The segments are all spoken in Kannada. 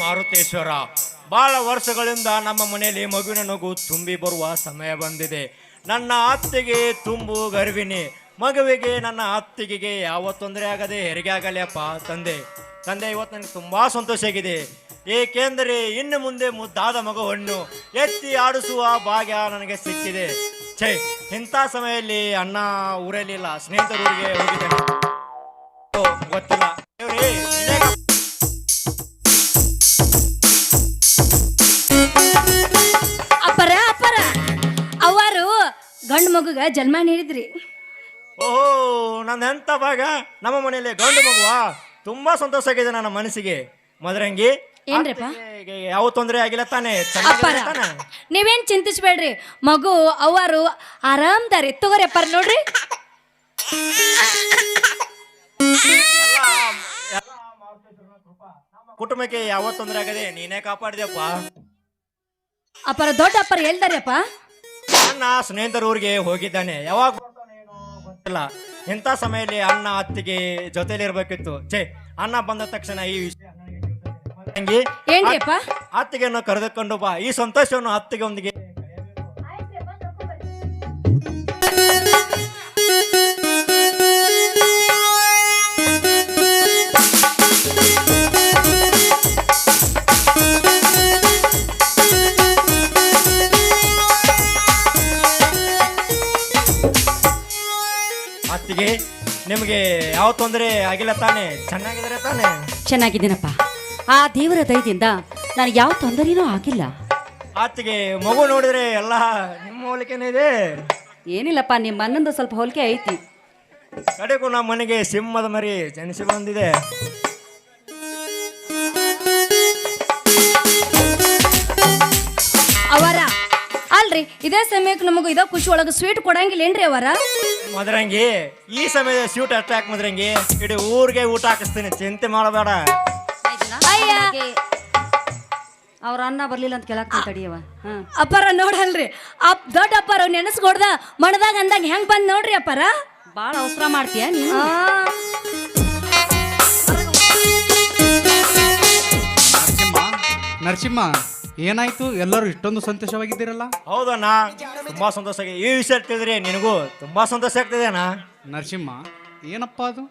ಮಾರುತೇಶ್ವರ. ಬಹಳ ವರ್ಷಗಳಿಂದ ನಮ್ಮ ಮನೆಯಲ್ಲಿ ಮಗುವಿನ ನಗು ತುಂಬಿ ಬರುವ ಸಮಯ ಬಂದಿದೆ. ನನ್ನ ಅತ್ತಿಗೆ ತುಂಬು ಗರ್ಭಿಣಿ. ಮಗುವಿಗೆ ನನ್ನ ಅತ್ತಿಗೆಗೆ ಯಾವ ತೊಂದರೆ ಆಗದೆ ಹೆರಿಗೆ ಆಗಲಿಯಪ್ಪ ತಂದೆ. ಇವತ್ತು ನನಗೆ ತುಂಬಾ ಸಂತೋಷ ಆಗಿದೆ. ಏಕೆಂದರೆ ಇನ್ನು ಮುಂದೆ ಮುದ್ದಾದ ಮಗುವನ್ನು ಎತ್ತಿ ಆಡಿಸುವ ಭಾಗ್ಯ ನನಗೆ ಸಿಕ್ಕಿದೆ. ಛೇ, ಇಂಥ ಸಮಯದಲ್ಲಿ ಅಣ್ಣ ಊರಲ್ಲಿಲ್ಲ, ಸ್ನೇಹಿತರ ಊರಿಗೆ ಹೋಗಿದ್ದೇನೆ. ಗೊತ್ತಿಲ್ಲ ದೇವ್ರೇ, ಅಪ್ಪರ ಅವರು ಗಂಡು ಮಗುಗ ಜನ್ಮ ನೀಡಿದ್ರಿ. ಓಹೋ, ನನ್ನ ಎಂತ ಭಾಗ. ನಮ್ಮ ಮನೆಯಲ್ಲಿ ಗಂಡು ಮಗುವಾ, ತುಂಬಾ ಸಂತೋಷ ಆಗಿದೆ ನನ್ನ ಮನಸ್ಸಿಗೆ. ಮದರಂಗಿ, ಏನ್ರಿಪ್ಪ? ಯಾವ ತೊಂದರೆ ಆಗಿಲ್ಲ ತಾನೆ? ಅಪ್ಪರ ನೀವೇನ್ ಚಿಂತಿಸ್ಬೇಡ್ರಿ, ಮಗು ಅವರು ಆರಾಮ್ದಾರಿ. ತಗೋರಿ ಅಪ್ಪರ, ನೋಡ್ರಿ. ಕುಟುಂಬಕ್ಕೆ ಯಾವ ತೊಂದರೆ ಆಗದೆ ನೀನೇ ಕಾಪಾಡಿದೆಯಪ್ಪ. ಅಪ್ಪರ ದೊಡ್ಡ ಅಪ್ಪರ ಹೇಳ್ದಾರಪ್ಪ, ಅಣ್ಣ ಸ್ನೇಹಿತರ ಊರಿಗೆ ಹೋಗಿದ್ದಾನೆ. ಯಾವಾಗ ಬರ್ತಾನೇನೋ ಗೊತ್ತಿಲ್ಲ. ಇಂಥ ಸಮಯದಲ್ಲಿ ಅಣ್ಣ ಅತ್ತಿಗೆ ಜೊತೆಲಿ ಇರ್ಬೇಕಿತ್ತು. ಛೇ, ಅಣ್ಣ ಬಂದ ತಕ್ಷಣ ಈ ವಿಷಯ ಏನ್ರಿಪ್ಪ? ಅತ್ತಿಗೆಯನ್ನು ಕರೆದುಕೊಂಡು ಬಾ. ಈ ಸಂತೋಷವನ್ನು ಅತ್ತಿಗೆ ಒಂದಿಗೆ ಅತ್ತಿಗೆ, ನಿಮಗೆ ಯಾವ ತೊಂದರೆ ಆಗಿಲ್ಲ ತಾನೆ? ಚೆನ್ನಾಗಿದ್ದಾರೆ ತಾನೆ? ಚೆನ್ನಾಗಿದ್ದೀನಪ್ಪ. ಆ ದೇವರ ದಯದಿಂದ ನನಗೆ ಯಾವ ತೊಂದರೆನೂ ಆಗಿಲ್ಲ. ಅತ್ತಿಗೆ, ಮಗು ನೋಡಿದ್ರೆ ಎಲ್ಲ ನಿಮ್ಮ ಹೋಲಿಕೆನೇ ಇದೆ. ಏನಿಲ್ಲಪ್ಪ, ನಿಮ್ಮ ಅಣ್ಣಂದು ಸ್ವಲ್ಪ ಹೋಲಿಕೆ ಐತಿ. ಕಡೆಗೂ ನಮ್ಮ ಮನೆಗೆ ಸಿಂಹದ ಮರಿ ಜನಿಸಿ ಬಂದಿದೆ. ಅವರ ಅಲ್ರಿ, ಇದೇ ಸಮಯಕ್ಕೆ ನಮಗೂ ಇದ ಖುಷಿ ಒಳಗೆ ಸ್ವೀಟ್ ಕೊಡಂಗಿಲ್ಲೇನ್ರಿ ಅವರ? ಮದರಂಗಿ, ಈ ಸಮಯದ ಸ್ವೀಟ್ ಅಟ್ಯಾಕ್ ಮದರಂಗಿ, ಇಡೀ ಊರಿಗೆ ಊಟ ಹಾಕಿಸ್ತೀನಿ, ಚಿಂತೆ ಮಾಡಬೇಡ. ಅಯ್ಯ, ಅವ್ರ ಅನ್ನ ಬರ್ಲಿಲ್ಲ ಅಂತ ಕೇಳಾಕ್ತೀನಿ ತಡಿಯವ. ಅಪ್ಪರ ನೋಡಲ್ರಿ, ದೊಡ್ಡ ಅಪ್ಪರ ನೆನೆಸ್ಕೊಡ್ದ ಮಣದಾಗ ಅಂದಾಗ ಹೆಂಗ್ ಬಂದ್ ನೋಡ್ರಿ ಅಪ್ಪರ. ಭಾಳ ಅವಸರ ಮಾಡ್ತೀಯ ನೀನು. ನರಸಿಂಹ, ಏನಾಯ್ತು? ಎಲ್ಲರೂ ಇಷ್ಟೊಂದು ಸಂತೋಷವಾಗಿದ್ದೀರಲ್ಲ? ಹೌದಣ್ಣ, ತುಂಬಾ ಸಂತೋಷ ಆಗಿದೆ. ಈ ವಿಷಯ ತಿಳಿದ್ರೆ ನಿನಗೂ ತುಂಬಾ ಸಂತೋಷ ಆಗ್ತದೆ ಅಣ್ಣ. ನರಸಿಂಹ, ಏನಪ್ಪ ಅದು?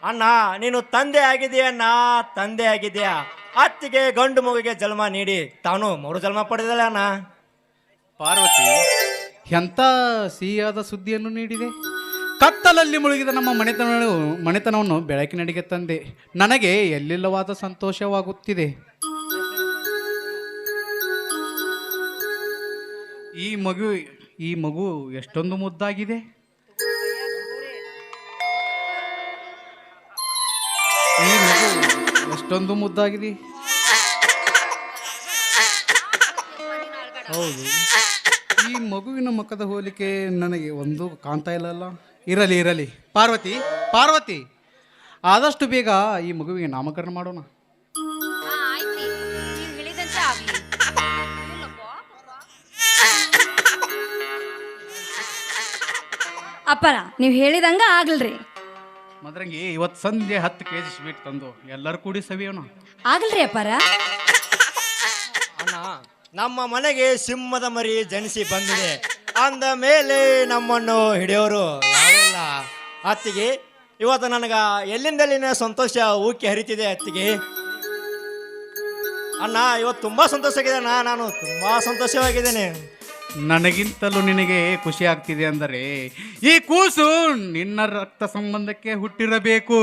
ಅಣ್ಣ, ನೀನು ತಂದೆ ಆಗಿದೆಯಣ್ಣ, ತಂದೆ ಆಗಿದೆಯಾ. ಅತ್ತಿಗೆ ಗಂಡು ಮಗುಗೆ ಜನ್ಮ ನೀಡಿ ತಾನು ಮರು ಜನ್ಮ ಪಡೆದಲ್ಲ ಅಣ್ಣ. ಪಾರ್ವತಿ ಎಂಥ ಸಿಹಿಯಾದ ಸುದ್ದಿಯನ್ನು ನೀಡಿದೆ. ಕತ್ತಲಲ್ಲಿ ಮುಳುಗಿದ ನಮ್ಮ ಮನೆತನವನ್ನು ಬೆಳಕಿನಡೆಗೆ ತಂದೆ. ನನಗೆ ಎಲ್ಲಿಲ್ಲವಾದ ಸಂತೋಷವಾಗುತ್ತಿದೆ. ಈ ಮಗು ಎಷ್ಟೊಂದು ಮುದ್ದಾಗಿದೆ. ಈ ಮಗು ಎಷ್ಟೊಂದು ಮುದ್ದಾಗಿದೆ. ಹೌದು, ಈ ಮಗುವಿನ ಮುಖದ ಹೋಲಿಕೆ ನನಗೆ ಒಂದು ಕಾಣ್ತಾ ಇಲ್ಲಲ್ಲ. ಇರಲಿ ಪಾರ್ವತಿ, ಆದಷ್ಟು ಬೇಗ ಈ ಮಗುವಿಗೆ ನಾಮಕರಣ ಮಾಡೋಣ. ಅಪ್ಪರ ನೀವು ಹೇಳಿದಂಗ ಆಗ್ಲ್ರಿ. ಮದರಂಗಿ, ಇವತ್ತು ಸಂಜೆ 10 kg ಸ್ವೀಟ್ ತಂದು ಎಲ್ಲರೂ ಕೂಡಿ ಸವಿಯೋಣ. ಆಗಲ್ರಿ ಅಪ್ಪರ. ಅಣ್ಣ, ನಮ್ಮ ಮನೆಗೆ ಸಿಂಹದ ಮರಿ ಜನಿಸಿ ಬಂದಿದೆ ಅಂದ ಮೇಲೆ ನಮ್ಮನ್ನು ಹಿಡಿಯೋರು ಯಾರಿಲ್ಲ. ಅತ್ತಿಗೆ, ಇವತ್ತು ನನಗ ಎಲ್ಲಿಂದಲ್ಲಿನ ಸಂತೋಷ ಊಕಿ ಹರಿತಿದೆ. ಅತ್ತಿಗೆ ಅಣ್ಣ, ಇವತ್ತು ತುಂಬಾ ಸಂತೋಷ ಆಗಿದೆ ಅಣ್ಣ. ನಾನು ತುಂಬಾ ಸಂತೋಷವಾಗಿದ್ದೇನೆ. ನನಗಿಂತಲೂ ನಿನಗೆ ಖುಷಿ ಆಗ್ತಿದೆ ಅಂದರೆ ಈ ಕೂಸು ನಿನ್ನ ರಕ್ತ ಸಂಬಂಧಕ್ಕೆ ಹುಟ್ಟಿರಬೇಕು.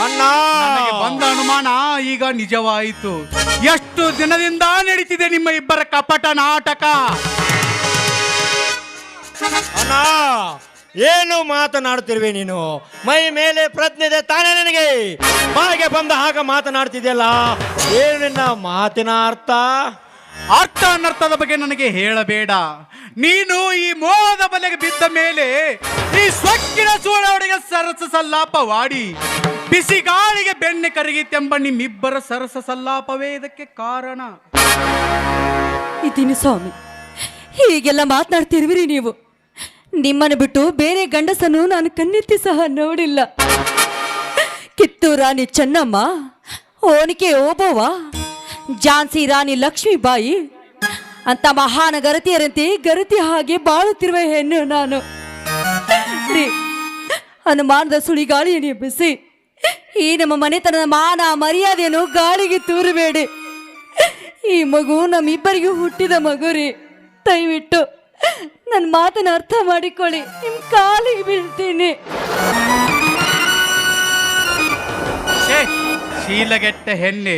ಅಣ್ಣ, ನನಗೆ ಬಂದ ಅನುಮಾನ ಈಗ ನಿಜವಾಯಿತು. ಎಷ್ಟು ದಿನದಿಂದ ನಡೀತಿದೆ ನಿಮ್ಮ ಇಬ್ಬರ ಕಪಟ ನಾಟಕ. ಅಣ್ಣ, ಏನು ಮಾತನಾಡುತ್ತಿರುವೆ ನೀನು? ಮೈ ಮೇಲೆ ಪ್ರಜ್ಞೆ ಇದೆ ತಾನೇ ನನಗೆ? ಬಾಯಿಗೆ ಬಂದ ಹಾಗ ಮಾತನಾಡ್ತಿದ್ಯಲ್ಲ, ಏನು ನಿನ್ನ ಮಾತಿನ ಅರ್ಥ? ಅರ್ಥ ಅನರ್ಥದ ಬಗ್ಗೆ ನನಗೆ ಹೇಳಬೇಡ. ನೀನು ಈ ಮೋಹದ ಬಲೆಗೆ ಬಿದ್ದ ಮೇಲೆ ಈ ಸೊಕ್ಕಿನ ಸೂಳೊಡೆಗೆ ಸರಸ ಸಲ್ಲಾಪವಾಡಿ ಬಿಸಿ ಗಾಳಿಗೆ ಬೆಣ್ಣೆ ಕರಗಿತೆಂಬ ನಿಮ್ಮಿಬ್ಬರ ಸರಸ ಸಲ್ಲಾಪವೇ ಇದಕ್ಕೆ ಕಾರಣ. ಇದೀನಿ ಸ್ವಾಮಿ, ಹೀಗೆಲ್ಲ ಮಾತನಾಡ್ತಿರ್ವಿರಿ ನೀವು. ನಿಮ್ಮನ್ನು ಬಿಟ್ಟು ಬೇರೆ ಗಂಡಸನ್ನು ನಾನು ಕಣ್ಣೆತ್ತಿ ಸಹ ನೋಡಿಲ್ಲ. ಕಿತ್ತೂರು ರಾಣಿ ಚೆನ್ನಮ್ಮ ಓನಿಕೆ ಓಬವ್ವ ಝಾನ್ಸಿ ರಾಣಿ ಲಕ್ಷ್ಮೀಬಾಯಿ ಅಂತ ಮಹಾನ ಗರತಿಯರಂತೆ ಗರತಿ ಹಾಗೆ ಬಾಳುತ್ತಿರುವ ಹೆಣ್ಣು ನಾನು ರೀ. ಅನುಮಾನದ ಸುಳಿಗಾಳಿಯನ್ನು ಎಬ್ಬಿಸಿ ಈ ನಮ್ಮ ಮನೆತನದ ಮಾನ ಮರ್ಯಾದೆಯನ್ನು ಗಾಳಿಗೆ ತೂರಬೇಡಿ. ಈ ಮಗು ನಮ್ಮಿಬ್ಬರಿಗೂ ಹುಟ್ಟಿದ ಮಗು ರೀ. ದಯವಿಟ್ಟು ನನ್ನ ಮಾತನ್ನು ಅರ್ಥ ಮಾಡಿಕೊಳ್ಳಿ, ನಿಮ್ಮ ಕಾಲಿಗೆ ಬೀಳ್ತೀನಿ. ಶೀಲಗೆಟ್ಟ ಹೆಣ್ಣೆ,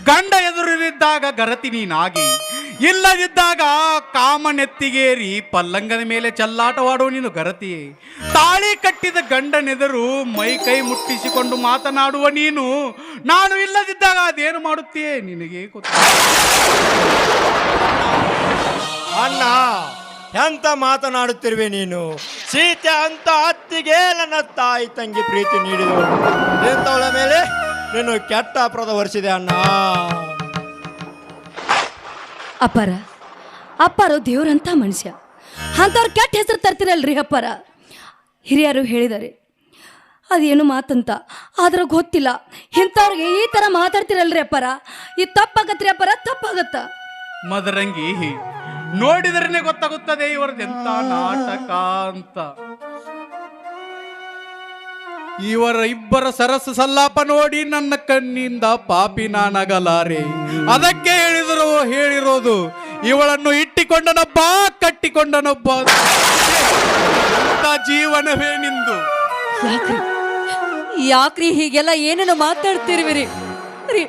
ಗಂಡ ಎದುರಿದ್ದಾಗ ಗರತಿ ನೀನಾಗಿ, ಇಲ್ಲದಿದ್ದಾಗ ಕಾಮನೆತ್ತಿಗೇರಿ ಪಲ್ಲಂಗದ ಮೇಲೆ ಚಲ್ಲಾಟವಾಡುವ ನೀನು ಗರತಿ. ತಾಳಿ ಕಟ್ಟಿದ ಗಂಡನೆದರು ಮೈ ಕೈ ಮುಟ್ಟಿಸಿಕೊಂಡು ಮಾತನಾಡುವ ನೀನು, ನಾನು ಇಲ್ಲದಿದ್ದಾಗ ಅದೇನು ಮಾಡುತ್ತೀಯೇ ನಿನಗೆ ಗೊತ್ತು. ಅಣ್ಣ, ಎಂತ ಮಾತನಾಡುತ್ತಿರುವೆ ನೀನು? ಸೀತೆ ಅಂತ ಅತ್ತಿಗೆ ನನ್ನ ತಾಯಿ ತಂಗಿ ಪ್ರೀತಿ ನೀಡಿದಳು, ಎಂತವಳ ಮೇಲೆ ನೀನು ಕೆಟ್ಟ ಅಪರಾಧ ಹೊರಿಸಿದೆ ಅಣ್ಣ. ಅಪ್ಪಾರು ದೇವ್ರಂತ ಮನುಷ್ಯ, ಅಂಥವ್ರು ಕೆಟ್ಟ ಹೆಸರು ತರ್ತಿರಲ್ರಿ ಅಪ್ಪಾರ. ಹಿರಿಯರು ಹೇಳಿದ್ದಾರೆ ಅದೇನು ಮಾತಂತ, ಆದ್ರೆ ಗೊತ್ತಿಲ್ಲ. ಇಂಥವ್ರಿಗೆ ಈ ಥರ ಮಾತಾಡ್ತಿರಲ್ರಿ ಅಪ್ಪಾರ, ಇದು ತಪ್ಪಾಗತ್ರಿ ಅಪ್ಪಾರ, ತಪ್ಪಾಗತ್ತ. ಮದರಂಗಿ, ನೋಡಿದರೇನೆ ಗೊತ್ತಾಗುತ್ತದೆ ಇವರದೆಂತ ನಾಟಕ ಅಂತ. ಇವರ ಇಬ್ಬರ ಸರಸ ಸಲ್ಲಾಪ ನೋಡಿ ನನ್ನ ಕಣ್ಣಿಂದ ಪಾಪಿ ನಾನಗಲಾರೆ. ಅದಕ್ಕೆ ಹೇಳಿರೋದು ಇವಳನ್ನು ಇಟ್ಟಿಕೊಂಡನೊಬ್ಬ ಕಟ್ಟಿಕೊಂಡನೊಬ್ಬ. ಎಂತ ಜೀವನವೇ ನಿಂದು. ಯಾಕ್ರಿ ಹೀಗೆಲ್ಲ ಏನೇನು ಮಾತಾಡ್ತಿರುವಿರಿ ರೀ?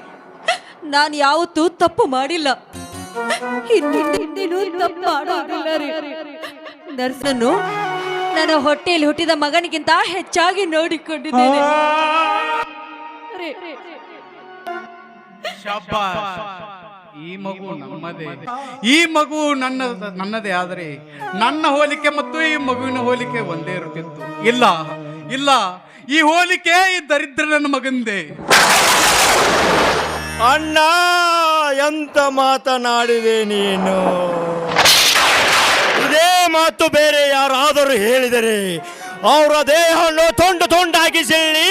ನಾನು ಯಾವತ್ತೂ ತಪ್ಪು ಮಾಡಿಲ್ಲ, ಹಿಂದಿನ ತಪ್ಪು ಮಾಡೋದಿಲ್ಲ ರೀ. ನರ್ಸನ್ನು ನನ್ನ ಹೊಟ್ಟೆಯಲ್ಲಿ ಹುಟ್ಟಿದ ಮಗನಿಗಿಂತ ಹೆಚ್ಚಾಗಿ ನೋಡಿಕೊಂಡಿದ್ದೇನೆ. ಈ ಮಗು ನಮ್ಮದೇ, ಈ ಮಗು ನನ್ನದೇ. ಆದರೆ ನನ್ನ ಹೋಲಿಕೆ ಮತ್ತು ಈ ಮಗುವಿನ ಹೋಲಿಕೆ ಒಂದೇ ಇರುತ್ತಿತ್ತು. ಇಲ್ಲ ಇಲ್ಲ, ಈ ಹೋಲಿಕೆ ಈ ದರಿದ್ರ ನನ್ನ ಮಗಂದೇ. ಅಣ್ಣ, ಎಂತ ಮಾತನಾಡಿದೆ ನೀನು? ಇದೇ ಮಾತು ಬೇರೆ ಯಾರಾದರೂ ಹೇಳಿದರೆ ಅವರ ದೇಹವನ್ನು ತುಂಡು ತುಂಡಾಗಿ ಸೆಳ್ಳಿ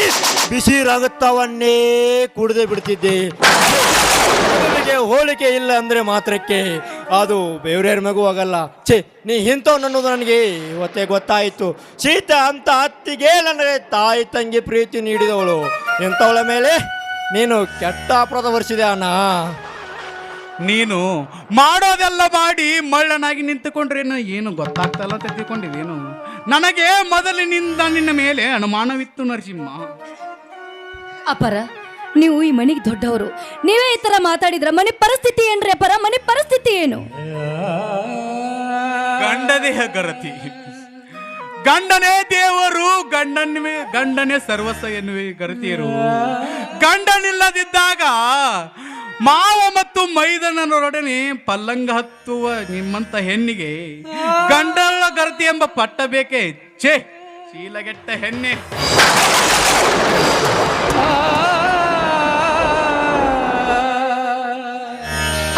ಬಿಸಿ ರಕ್ತವನ್ನೇ ಕುಡಿದು ಬಿಡ್ತಿದ್ದೆ. ಮಗುವಿಗೆ ಹೋಲಿಕೆ ಇಲ್ಲ ಅಂದ್ರೆ ಮಾತ್ರಕ್ಕೆ ಅದು ಬೇರೆಯವ್ರ ಮಗು ಆಗಲ್ಲ. ನೀ ಇಂಥವ್ನು ಅನ್ನೋದು ನನಗೆ ಇವತ್ತೇ ಗೊತ್ತಾಯಿತು. ಸೀತೆ ಅಂತ ಅತ್ತಿಗೆ ನನಗೆ ತಾಯಿ ತಂಗಿ ಪ್ರೀತಿ ನೀಡಿದವಳು, ಇಂಥವಳ ಮೇಲೆ ನೀನು ಕೆಟ್ಟ ಅಪರಾಧ ಹೊರಿಸಿದೆ ಅಣ್ಣ. ನೀನು ಮಾಡೋದೆಲ್ಲ ಮಾಡಿ ಮಳ್ಳನಾಗಿ ನಿಂತುಕೊಂಡ್ರೆ ಏನು ಗೊತ್ತಾಗ್ತಲ್ಲ ಅಂತ ತಿಳ್ಕೊಂಡಿದ್ದೇನು? ನನಗೆ ಮೊದಲಿನಿಂದ ನಿನ್ನ ಮೇಲೆ ಅನುಮಾನವಿತ್ತು ನರಸಿಂಹ. ಅಪರ, ನೀವು ಈ ಮನೆಗೆ ದೊಡ್ಡವರು, ನೀವೇ ಈ ತರ ಮಾತಾಡಿದ್ರ ಮನೆ ಪರಿಸ್ಥಿತಿ ಏನ್ರಿ ಅಪರ? ಮನೆ ಪರಿಸ್ಥಿತಿ ಏನು? ಗಂಡದೇ ಗರತಿ, ಗಂಡನೇ ದೇವರು, ಗಂಡನೇ ಸರ್ವಸ್ವ ಎನ್ನುವೆ ಗರತಿಯರು. ಗಂಡನಿಲ್ಲದಿದ್ದಾಗ ಮಾವ ಮತ್ತು ಮೈದನರೊಡನೆ ಪಲ್ಲಂಗ ಹತ್ತುವ ನಿಮ್ಮಂತ ಹೆಣ್ಣಿಗೆ ಗಂಡನ ಗರತಿ ಎಂಬ ಪಟ್ಟ ಬೇಕೆ? ಛೇ, ಶೀಲಗೆಟ್ಟ ಹೆಣ್ಣೆ.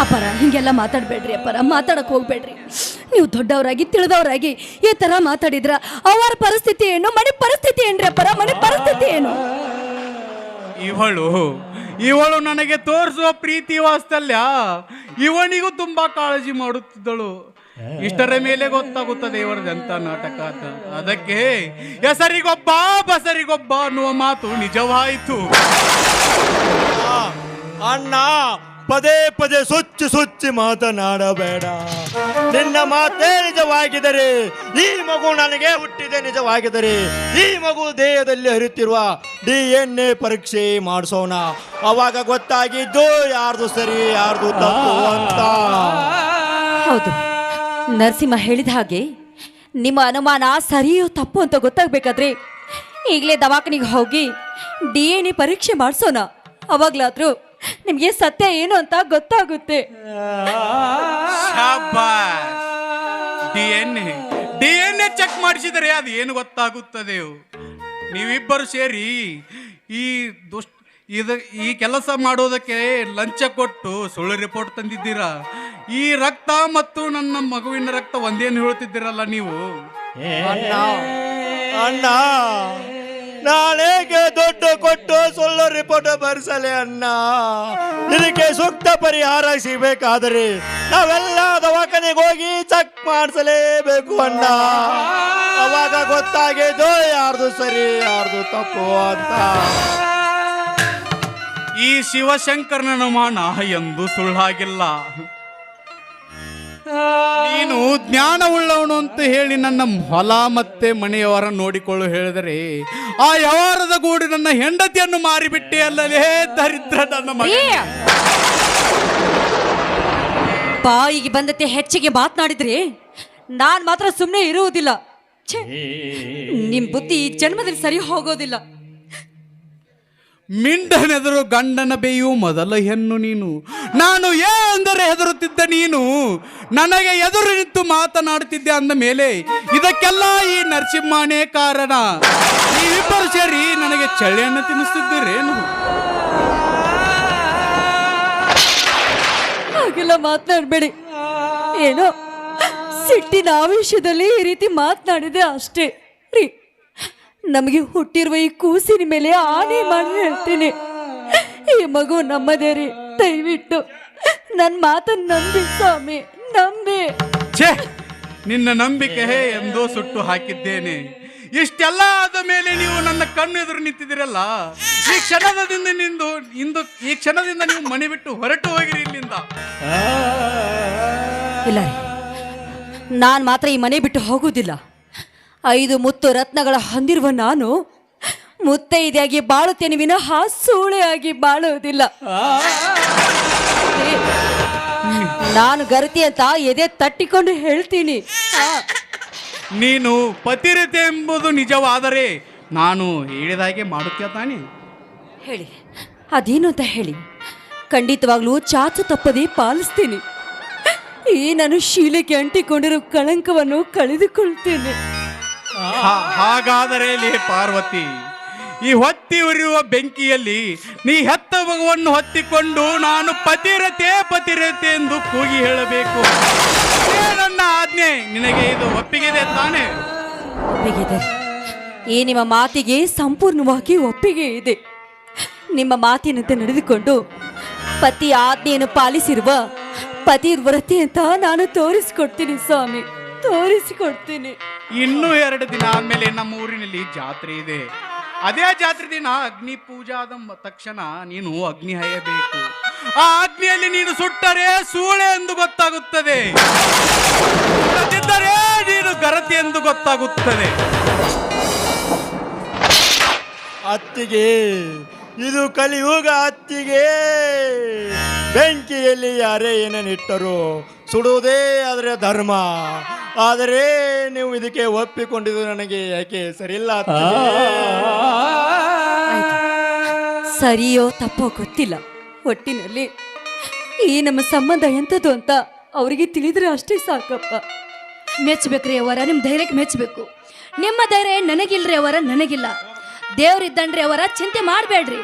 ಅಪರ, ಹಿಂಗೆಲ್ಲ ಮಾತಾಡ್ಬೇಡ್ರಿ ಅಪರ, ಮಾತಾಡಕ್ ಹೋಗ್ಬೇಡ್ರಿ. ನೀವು ದೊಡ್ಡವರಾಗಿ ತಿಳಿದವರಾಗಿ ಈ ತರ ಮಾತಾಡಿದ್ರ ಅವರ ಪರಿಸ್ಥಿತಿ ಏನು? ಮನೆ ಪರಿಸ್ಥಿತಿ ಏನ್ರಿ ಅಪರ? ಮನೆ ಪರಿಸ್ಥಿತಿ ಏನು? ಇವಳು ನನಗೆ ತೋರಿಸುವ ಪ್ರೀತಿ ವಾತ್ಸಲ್ಯ ಇವನಿಗೂ ತುಂಬಾ ಕಾಳಜಿ ಮಾಡುತ್ತಿದ್ದಳು. ಇಷ್ಟರ ಮೇಲೆ ಗೊತ್ತಾಗುತ್ತದೆ ಇವರದಂತ ನಾಟಕ ಅಂತ. ಅದಕ್ಕೆ ಹೆಸರಿಗೊಬ್ಬ ಬಸರಿಗೊಬ್ಬ ಅನ್ನುವ ಮಾತು ನಿಜವಾಯಿತು. ಅಣ್ಣ, ಪದೇ ಪದೇ ಸುಚ್ಚಿ ಮಾತನಾಡಬೇಡ. ನಿನ್ನ ಮಾತೇ ನಿಜವಾಗಿದ್ದರೆ, ಈ ಮಗು ನನಗೆ ಹುಟ್ಟಿದೆ ನಿಜವಾಗಿದ್ದರೆ, ಈ ಮಗು ದೇಹದಲ್ಲಿ ಹರಿಯುತ್ತಿರುವ DNA ಪರೀಕ್ಷೆ ಮಾಡಿಸೋಣ. ಅವಾಗ ಗೊತ್ತಾಗಿದ್ದು ಯಾರ್ದು ಸರಿ ಯಾರ್ದು ತಪ್ಪು ಅಂತ. ಹೌದು, ನರಸಿಂಹ ಹೇಳಿದ ಹಾಗೆ ನಿಮ್ಮ ಅನುಮಾನ ಸರಿಯೋ ತಪ್ಪು ಅಂತ ಗೊತ್ತಾಗ್ಬೇಕಾದ್ರೆ ಈಗಲೇ ದವಾಖಾನಿಗೆ ಹೋಗಿ DNA ಪರೀಕ್ಷೆ ಮಾಡಿಸೋಣ. ಅವಾಗ್ಲಾದ್ರೂ ನಿಮ್ಗೆ ಸತ್ಯ ಏನು ಅಂತ ಗೊತ್ತಾಗುತ್ತೆ. DNA ಚೆಕ್ ಮಾಡಿಸಿದರೆ ಅದು ಏನು ಗೊತ್ತಾಗುತ್ತದೆ? ನೀವಿಬ್ಬರು ಸೇರಿ ಈ ಕೆಲಸ ಮಾಡೋದಕ್ಕೆ ಲಂಚ ಕೊಟ್ಟು ಸುಳ್ಳು ರಿಪೋರ್ಟ್ ತಂದಿದ್ದೀರಾ. ಈ ರಕ್ತ ಮತ್ತು ನನ್ನ ಮಗುವಿನ ರಕ್ತ ಒಂದೇನು ಹೇಳ್ತಿದ್ದೀರಲ್ಲ ನೀವು. ಅಣ್ಣ, ನಾನೇಗೆ ದುಡ್ಡು ಕೊಟ್ಟು ಸುಳ್ಳು ರಿಪೋರ್ಟ್ ಬರ್ಸಲೆ ಅಣ್ಣ. ಇದಕ್ಕೆ ಸೂಕ್ತ ಪರಿಹಾರ ಸಿಗಬೇಕಾದರೆ ನಾವೆಲ್ಲ ದವಾಖಾನೆಗೆ ಹೋಗಿ ಚೆಕ್ ಮಾಡಿಸಲೇಬೇಕು ಅಣ್ಣ. ಅವಾಗ ಗೊತ್ತಾಗಿದ್ದು ಯಾರ್ದು ಸರಿ ಯಾರ್ದು ತಪ್ಪು ಅಂತ. ಈ ಶಿವಶಂಕರನ ಅನುಮಾನ ಎಂದು ಸುಳ್ಳಾಗಿಲ್ಲ. ನೀನು ಜ್ಞಾನವುಳ್ಳವನು ಅಂತ ಹೇಳಿ ನನ್ನ ಹೊಲ ಮತ್ತೆ ಮನೆಯವರ ನೋಡಿಕೊಳ್ಳು ಹೇಳಿದರೆ ಆ ವ್ಯವಹಾರದ ಗೂಡಿ ನನ್ನ ಹೆಂಡತಿಯನ್ನು ಮಾರಿಬಿಟ್ಟೆ ಅಲ್ಲಲೇ ದರಿದ್ರ ನನ್ನ ಮಗ. ಬಾಯಿಗೆ ಬಂದತೆ ಹೆಚ್ಚಿಗೆ ಮಾತನಾಡಿದ್ರೆ ನಾನ್ ಮಾತ್ರ ಸುಮ್ಮನೆ ಇರುವುದಿಲ್ಲ. ಛೆ, ನಿಮ್ ಬುದ್ಧಿ ಈ ಜನ್ಮದಲ್ಲಿ ಸರಿ ಹೋಗೋದಿಲ್ಲ. ಮಿಂಡನೆದರು ಗಂಡನ ಬೇಯು ಮೊದಲ ಹೆಣ್ಣು ನೀನು. ನಾನು ಎಂದರೆ ಹೆದರುತ್ತಿದ್ದ ನೀನು ನನಗೆ ಎದುರು ನಿಂತು ಮಾತನಾಡುತ್ತಿದ್ದೆ ಅಂದ ಮೇಲೆ ಇದಕ್ಕೆಲ್ಲ ಈ ನರಸಿಂಹನೇ ಕಾರಣ. ನೀವಿಬ್ಬರು ಸೇರಿ ನನಗೆ ಚಳಿಯನ್ನು ತಿನ್ನಿಸುತ್ತಿದ್ದೀರೇನು? ಹಾಗೆಲ್ಲ ಮಾತನಾಡಬೇಡಿ. ಏನೋ ಸಿಟ್ಟಿನ ಆವೇಶದಲ್ಲಿ ಈ ರೀತಿ ಮಾತನಾಡಿದೆ ಅಷ್ಟೇ ರೀ. ನಮಗೆ ಹುಟ್ಟಿರುವ ಈ ಕೂಸಿನ ಮೇಲೆ ಆನೆ ಮಾಡಿ ಹೇಳ್ತೀನಿ, ಈ ಮಗು ನಮ್ಮದೇ ರೀ. ದಯವಿಟ್ಟು ನನ್ನ ಮಾತನ್ನು ನಂಬಿ ಸ್ವಾಮಿ, ನಂಬಿ. ಛೇ, ನಿನ್ನ ನಂಬಿಕೆ ಎಂದೋ ಸುಟ್ಟು ಹಾಕಿದ್ದೇನೆ. ಇಷ್ಟೆಲ್ಲ ಆದ ಮೇಲೆ ನೀವು ನನ್ನ ಕಣ್ಣು ಎದುರು ನಿಂತಿದ್ದೀರಲ್ಲ, ಈ ಕ್ಷಣದಿಂದ ನೀವು ಮನೆ ಬಿಟ್ಟು ಹೊರಟು ಹೋಗಿರಿ ಇಲ್ಲಿಂದ. ಇಲ್ಲ ರೀ, ನಾನು ಮಾತ್ರ ಈ ಮನೆ ಬಿಟ್ಟು ಹೋಗುವುದಿಲ್ಲ. 5 ಮುತ್ತು ರತ್ನಗಳ ಹೊಂದಿರುವ ನಾನು ಮುತ್ತೈದೆಯಾಗಿ ಬಾಳುತ್ತೇನೆ ವಿನಃ ಸೂಳೆಯಾಗಿ ಬಾಳುವುದಿಲ್ಲ. ನಾನು ಗರತಿ ಅಂತ ಎದೆ ತಟ್ಟಿಕೊಂಡು ಹೇಳ್ತೀನಿ. ನೀನು ಪತಿರತೆ ಎಂಬುದು ನಿಜವಾದರೆ ನಾನು ಹೇಳಿದಾಗೆ ಮಾಡುತ್ತೀಯ ತಾನೆ? ಹೇಳಿ, ಅದೇನು ಅಂತ ಹೇಳಿ. ಖಂಡಿತವಾಗ್ಲೂ ಚಾಚು ತಪ್ಪದೆ ಪಾಲಿಸ್ತೀನಿ. ಈ ನಾನು ಶೀಲೆಗೆ ಅಂಟಿಕೊಂಡಿರೋ ಕಳಂಕವನ್ನು ಕಳೆದುಕೊಳ್ತೇನೆ. ಹಾಗಾದರೆ ಲೇ ಪಾರ್ವತಿ, ಈ ಹೊತ್ತಿ ಉರಿಯುವ ಬೆಂಕಿಯಲ್ಲಿ ನೀ ಹೆತ್ತ ಮಗುವನ್ನು ಹೊತ್ತಿಕೊಂಡು ನಾನು ಪತಿರತೆ ಪತಿರತೆ ಎಂದು ಕೂಗಿ ಹೇಳಬೇಕು. ನನ್ನ ಆಜ್ಞೆ ನಿನಗೆ ಇದು ಒಪ್ಪಿಗೆ ತಾನೆ? ಒಪ್ಪಿಗೆ. ಈ ನಿಮ್ಮ ಮಾತಿಗೆ ಸಂಪೂರ್ಣವಾಗಿ ಒಪ್ಪಿಗೆ ಇದೆ. ನಿಮ್ಮ ಮಾತಿನಂತೆ ನಡೆದುಕೊಂಡು ಪತಿ ಆಜ್ಞೆಯನ್ನು ಪಾಲಿಸಿರುವ ಪತಿವ್ರತೆ ಅಂತ ನಾನು ತೋರಿಸಿಕೊಡ್ತೀನಿ ಸ್ವಾಮಿ, ತೋರಿಸಿಕೊಡ್ತೀನಿ. ಇನ್ನೂ 2 ದಿನ ಆದ್ಮೇಲೆ ನಮ್ಮ ಊರಿನಲ್ಲಿ ಜಾತ್ರೆ ಇದೆ. ಅದೇ ಜಾತ್ರೆ ದಿನ ಅಗ್ನಿ ಪೂಜಾದ ತಕ್ಷಣ ನೀನು ಅಗ್ನಿ ಹಾಯಬೇಕು. ಆ ಅಗ್ನಿಯಲ್ಲಿ ನೀನು ಸುಟ್ಟರೆ ಸೂಳೆ ಎಂದು ಗೊತ್ತಾಗುತ್ತದೆ, ಇಲ್ಲದಿದ್ದರೆ ನೀನು ಗರತಿ ಎಂದು ಗೊತ್ತಾಗುತ್ತದೆ. ಅತ್ತಿಗೆ, ಇದು ಕಲಿಯುಗ ಅತ್ತಿಗೆ. ಬೆಂಕಿಯಲ್ಲಿ ಯಾರೇ ಏನೇನಿಟ್ಟರು ಸುಡುವುದೇ ಆದರೆ ಧರ್ಮ. ಆದರೆ ನೀವು ಇದಕ್ಕೆ ಒಪ್ಪಿಕೊಂಡಿದ್ದು ನನಗೆ ಯಾಕೆ ಸರಿಯಿಲ್ಲ ಅತ್ತಿಗೆ? ಸರಿಯೋ ತಪ್ಪೋ ಗೊತ್ತಿಲ್ಲ, ಒಟ್ಟಿನಲ್ಲಿ ಈ ನಮ್ಮ ಸಂಬಂಧ ಎಂಥದ್ದು ಅಂತ ಅವರಿಗೆ ತಿಳಿದ್ರೆ ಅಷ್ಟೇ ಸಾಕಪ್ಪ. ಮೆಚ್ಚಬೇಕ್ರಿ ಅವರ, ನಿಮ್ಮ ಧೈರ್ಯಕ್ಕೆ ಮೆಚ್ಚಬೇಕು. ನಿಮ್ಮ ಧೈರ್ಯ ನನಗಿಲ್ರಿ ಅವರ, ನನಗಿಲ್ಲ. ದೇವ್ರಿದ್ದನ್ರಿ ಅವರ, ಚಿಂತೆ ಮಾಡಬೇಡ್ರಿ.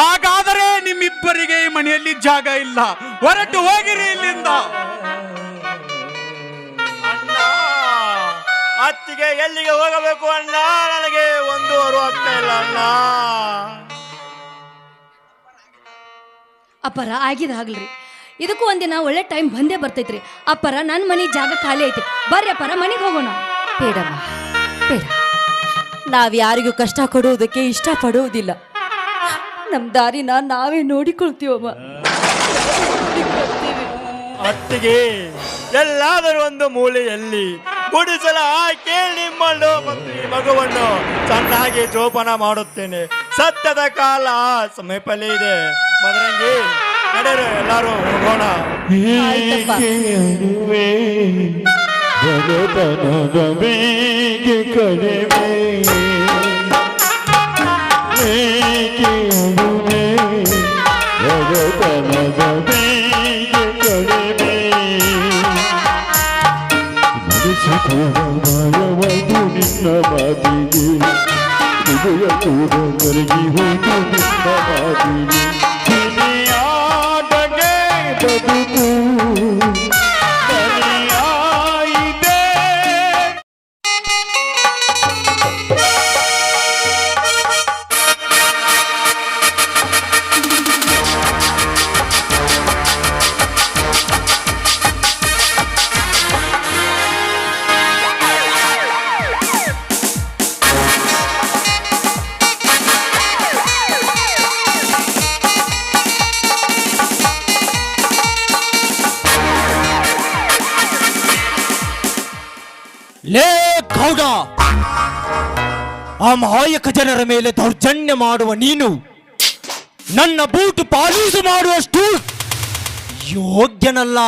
ಹಾಗಾದರೆ ನಿಮ್ಮಿಬ್ಬರಿಗೆ ಈ ಮನೆಯಲ್ಲಿ ಜಾಗ ಇಲ್ಲ, ಹೊರಟು ಹೋಗಿರಿ ಇಲ್ಲಿಂದ. ಅಣ್ಣ, ಅತ್ತಿಗೆ ಎಲ್ಲಿಗೆ ಹೋಗಬೇಕು ಅಣ್ಣ? ನನಗೆ ಒಂದು ಅರು ಆಗ್ತಾ ಇಲ್ಲ ಅಣ್ಣ. ಅಪ್ಪರ ಆಗಿದಾಗ್ಲ್ರಿ, ಇದಕ್ಕೂ ಒಂದಿನ ಒಳ್ಳೆ ಟೈಮ್ ಬಂದೇ ಬರ್ತೈತ್ರಿ. ಅಪ್ಪರ ನನ್ನ ಮನೆ ಜಾಗ ಖಾಲಿ ಐತಿ, ಬರ್ರಿ ಅಪ್ಪರ ಮನೆಗೆ ಹೋಗೋಣ. ಬೇಡಮ್ಮ, ಬೇಡ. ನಾವ್ಯಾರಿಗೂ ಕಷ್ಟ ಕೊಡುವುದಕ್ಕೆ ಇಷ್ಟಪಡುವುದಿಲ್ಲ. ನಮ್ಮ ದಾರಿನ ನಾವೇ ನೋಡಿಕೊಳ್ತೀವಮ್ಮ. ಅತ್ತಿಗೆ, ಎಲ್ಲಾದರೂ ಒಂದು ಮೂಲೆಯಲ್ಲಿ ಗುಡಿಸಲ ಹಾಕಿ ನಿಮ್ಮನ್ನು ಮತ್ತು ಈ ಮಗುವನ್ನು ಚೆನ್ನಾಗಿ ಜೋಪಾನ ಮಾಡುತ್ತೇನೆ. ಸತ್ಯದ ಕಾಲ ಸಮೀಪಲ್ಲಿ ಇದೆ. ಮದರಂಗಿ, ನಡೆಯರು, ಎಲ್ಲರೂ ಹೋಗೋಣ. ಭಗತನದ ಬೇಗೆ ಕಡಿಮೆ ಏಕೆ ಅಡುವೆ, ಭಗತನದ ಬೇಗೆ ಕಡಿಮೆ ಮನಸ್ಸು ನಿನ್ನ ಮಾತಿಗೆ, ಹೃದಯ ಕೂಡ ಕರಗಿ ಹೋದು ನಿನ್ನ ಮಾತಿಗೆ. ಹಿರಿಯಾಟಗೆ ಬದುಕು ಲೇ ಗೌಡ, ಅಮಾಯಕ ಜನರ ಮೇಲೆ ದೌರ್ಜನ್ಯ ಮಾಡುವ ನೀನು ನನ್ನ ಬೂಟು ಪಾಲೀಸು ಮಾಡುವಷ್ಟು ಯೋಗ್ಯನಲ್ಲ.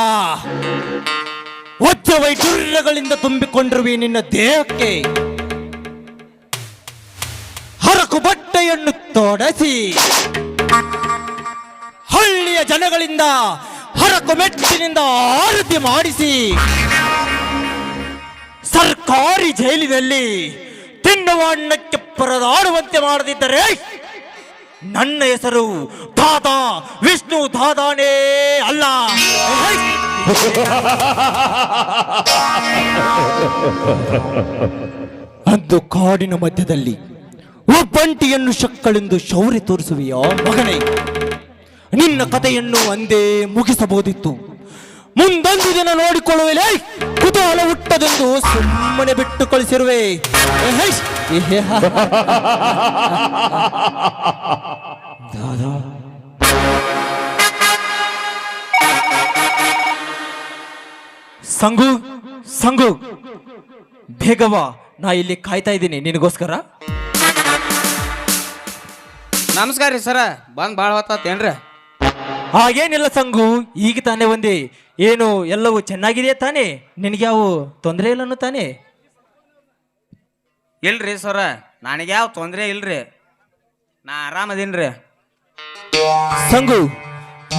ವಜ್ರ ವೈಡೂರ್ಯಗಳಿಂದ ತುಂಬಿಕೊಂಡಿರುವೆ ನಿನ್ನ ದೇಹಕ್ಕೆ. ಹರಕು ಬಟ್ಟೆಯನ್ನು ತೊಡಸಿ ಹಳ್ಳಿಯ ಜನಗಳಿಂದ ಹರಕು ಮೆಟ್ಟಿನಿಂದ ಆರತಿ ಮಾಡಿಸಿ ಸರ್ಕಾರಿ ಜೈಲಿನಲ್ಲಿ ತಿನ್ನುವ ಅನ್ನಕ್ಕೆ ಪರದಾಡುವಂತೆ ಮಾಡದಿದ್ದರೆ ನನ್ನ ಹೆಸರು ದಾದಾ ವಿಷ್ಣು ದಾದಾನೇ ಅಲ್ಲ. ಅಂದು ಕಾಡಿನ ಮಧ್ಯದಲ್ಲಿ ಒಬ್ಬಂಟಿಯನ್ನು ಶಕ್ಕಳೆಂದು ಶೌರ್ಯ ತೋರಿಸುವೆಯೋ ಮಗನೇ? ನಿನ್ನ ಕಥೆಯನ್ನು ಅಂದೇ ಮುಗಿಸಬಹುದಿತ್ತು. ಮುಂದೊಂದು ದಿನ ನೋಡಿಕೊಳ್ಳುವೆ. ಕುತೂಹಲ ಹುಟ್ಟದೆಂದು ಸುಮ್ಮನೆ ಬಿಟ್ಟು ಕಳಿಸಿರುವೆ. ದಾದಾ, ಸಂಗು ಸಂಗು, ಬೇಗವಾ, ನಾ ಇಲ್ಲಿ ಕಾಯ್ತಾ ಇದ್ದೀನಿ ನಿನಗೋಸ್ಕರ. ನಮಸ್ಕಾರ ರೀ ಸರ, ಬಂದ್ ಭಾಳ ಹೊತ್ತಾತೇನ್ರಿ? ಹಾಗೇನಿಲ್ಲ ಸಂಗು, ಈಗ ತಾನೇ ಒಂದೇ. ಏನು ಎಲ್ಲವೂ ಚೆನ್ನಾಗಿದೆಯಾ ತಾನೇ? ನಿನಗೆ ಯಾವ ತೊಂದರೆ ಇಲ್ಲನು ತಾನೇ? ಇಲ್ರಿ ಸರ, ನನಗೆ ಯಾವ ತೊಂದರೆ ಇಲ್ರಿ, ನಾ ಆರಾಮದೀನ್ರಿ. ಸಂಗು,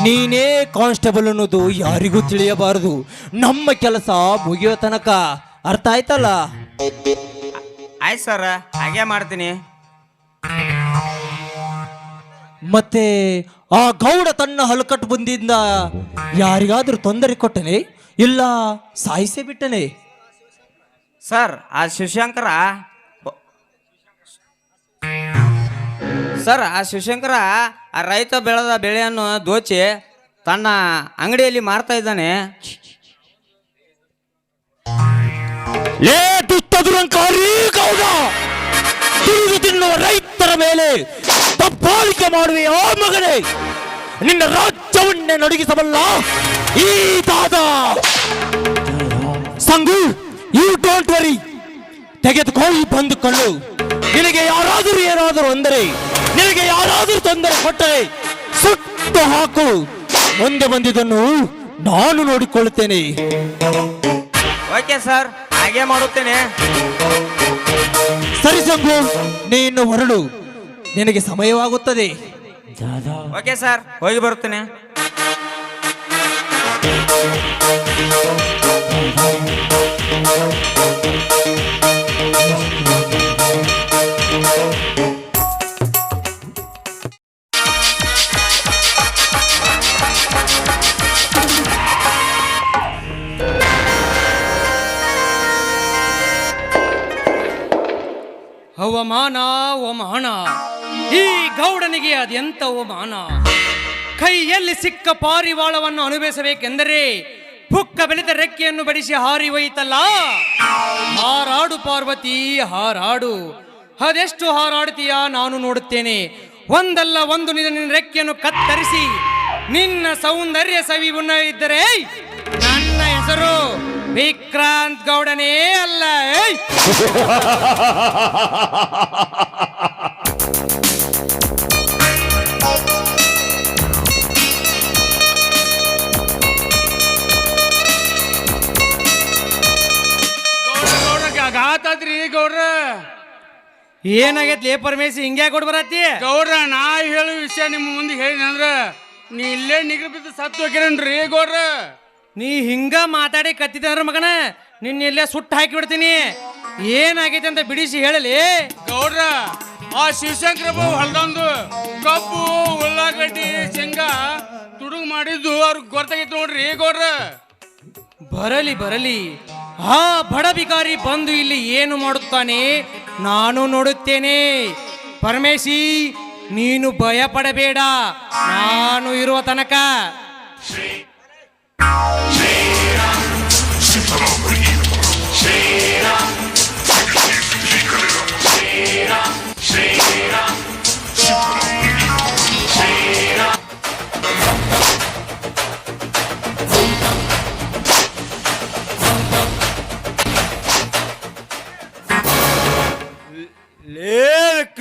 ನೀನೇ ಕಾನ್ಸ್ಟೇಬಲ್ ಅನ್ನೋದು ಯಾರಿಗೂ ತಿಳಿಯಬಾರದು. ನಮ್ಮ ಕೆಲಸ ಮುಗಿಯೋ ತನಕ, ಅರ್ಥ ಆಯ್ತಲ್ಲ? ಆಯ್ತು ಸರ, ಹಾಗೆ ಮಾಡ್ತೀನಿ. ಮತ್ತೆ ಆ ಗೌಡ ತನ್ನ ಹಲಕಟ್ಟು ಬಂದಿಂದ ಯಾರಿಗಾದ್ರೂ ತೊಂದರೆ ಕೊಟ್ಟನೆ, ಇಲ್ಲ ಸಾಯಿಸೇ ಬಿಟ್ಟನೆ? ಸರ್, ಆ ಶಿವಶಂಕರ ಆ ರೈತ ಬೆಳೆದ ಬೆಳೆಯನ್ನು ದೋಚಿ ತನ್ನ ಅಂಗಡಿಯಲ್ಲಿ ಮಾರ್ತಾ ಇದ್ದಾನೆ. ಲೇ ದುಷ್ಟ ದುರಂಕಾರಿ ಗೌಡ, ತಿರುಗಿ ತಿನ್ನುವ ರೈತರ ಮೇಲೆ ದಬ್ಬಾಳಿಕೆ ಮಾಡುವೆ ಆ ಮಗನೇ. ನಿನ್ನ ರಾಜ್ಯವನ್ನೇ ನಡುಗಿಸಬಲ್ಲ ಈ ದಾದಾ. ಸಂಗು, ಯು ಡೋಂಟ್ ವರಿ, ತೆಗೆದುಕೋ ಈ ಬಂದು ಕಳ್ಳು. ನಿನಗೆ ಯಾರಾದರೂ ಏನಾದರೂ ಅಂದರೆ, ನಿನಗೆ ಯಾರಾದರೂ ತೊಂದರೆ ಕೊಟ್ಟರೆ ಸುಟ್ಟು ಹಾಕು. ಮುಂದೆ ಬಂದಿದ್ದನ್ನು ನಾನು ನೋಡಿಕೊಳ್ಳುತ್ತೇನೆ. ಓಕೆ ಸರ್, ಹಾಗೆ ಮಾಡುತ್ತೇನೆ. ಸರಿ ಸಂಗು, ನೀನು ಹೊರಡು, ನಿನಗೆ ಸಮಯವಾಗುತ್ತದೆ. ಓಕೆ ಸರ್, ಹೋಗಿ ಬರುತ್ತೇನೆ. ಅವಮಾನ ಅವಮಾನ, ಈ ಗೌಡನಿಗೆ ಅದೆಂತ ಅವಮಾನ. ಕೈಯಲ್ಲಿ ಸಿಕ್ಕ ಪಾರಿವಾಳವನ್ನು ಅನುಭವಿಸಬೇಕೆಂದರೆ ಪುಕ್ಕ ಬೆಳೆದ ರೆಕ್ಕೆಯನ್ನು ಬಡಿಸಿ ಹಾರಿ ಹೋಯಿತಲ್ಲ. ಹಾರಾಡು ಪಾರ್ವತಿ ಹಾರಾಡು, ಅದೆಷ್ಟು ಹಾರಾಡ್ತೀಯ ನಾನು ನೋಡುತ್ತೇನೆ. ಒಂದಲ್ಲ ಒಂದು ನಿನ್ನ ರೆಕ್ಕೆಯನ್ನು ಕತ್ತರಿಸಿ ನಿನ್ನ ಸೌಂದರ್ಯ ಸವಿ ಉಣ್ಣವಿದ್ದರೆ ನನ್ನ ಹೆಸರು ವಿಕ್ರಾಂತ್ ಗೌಡನೇ ಅಲ್ಲ. ಗಾತಾದ್ರಿ ಗೌಡ್ರ, ಏನಾಗೈತಿ ಪರಮೇಶ್, ಹಿಂಗ್ಯಾ ಕೊಡ್ ಬರತ್ತಿ? ಗೌಡ್ರ, ನಾ ಹೇಳೋ ವಿಷಯ ನಿಮ್ಮ ಮುಂದೆ ಹೇಳಿನ ಅಂದ್ರ ನೀ ಇಲ್ಲೇ ನಿಗ್ರ ಬಿದ್ದು ಸತ್ತು ಹೋಗಿರನ್ರಿ ಗೌಡ್ರ. ನೀ ಹಿಂಗ ಮಾತಾಡಿ ಕತ್ತಿದ್ರ ಮಗನ, ನಿನ್ನ ಇಲ್ಲೇ ಸುಟ್ಟು ಹಾಕಿ ಬಿಡ್ತೀನಿ. ಏನಾಗೈತೆ ಅಂತ ಬಿಡಿಸಿ ಹೇಳಲಿ ಗೌಡ್ರ. ಆ ಶಿವಶಂಕರ ಬಾಬು ಹೊಲ್ದಂದು ಕಬ್ಬು ಉಳ್ಳಾಗಡ್ಡಿ ಶೇಂಗಾ ತುಡುಗು ಮಾಡಿದ್ದು ಅವ್ರಿಗೆ ಗೊತ್ತಾಗೈತೆ ನೋಡ್ರಿ ಗೌಡ್ರ. ಬರಲಿ ಬರಲಿ, ಆ ಬಡ ಬಿಕಾರಿ ಬಂದು ಇಲ್ಲಿ ಏನು ಮಾಡುತ್ತಾನೆ ನಾನು ನೋಡುತ್ತೇನೆ. ಪರಮೇಶಿ, ನೀನು ಭಯ ಪಡಬೇಡ, ನಾನು ಇರುವ ತನಕ.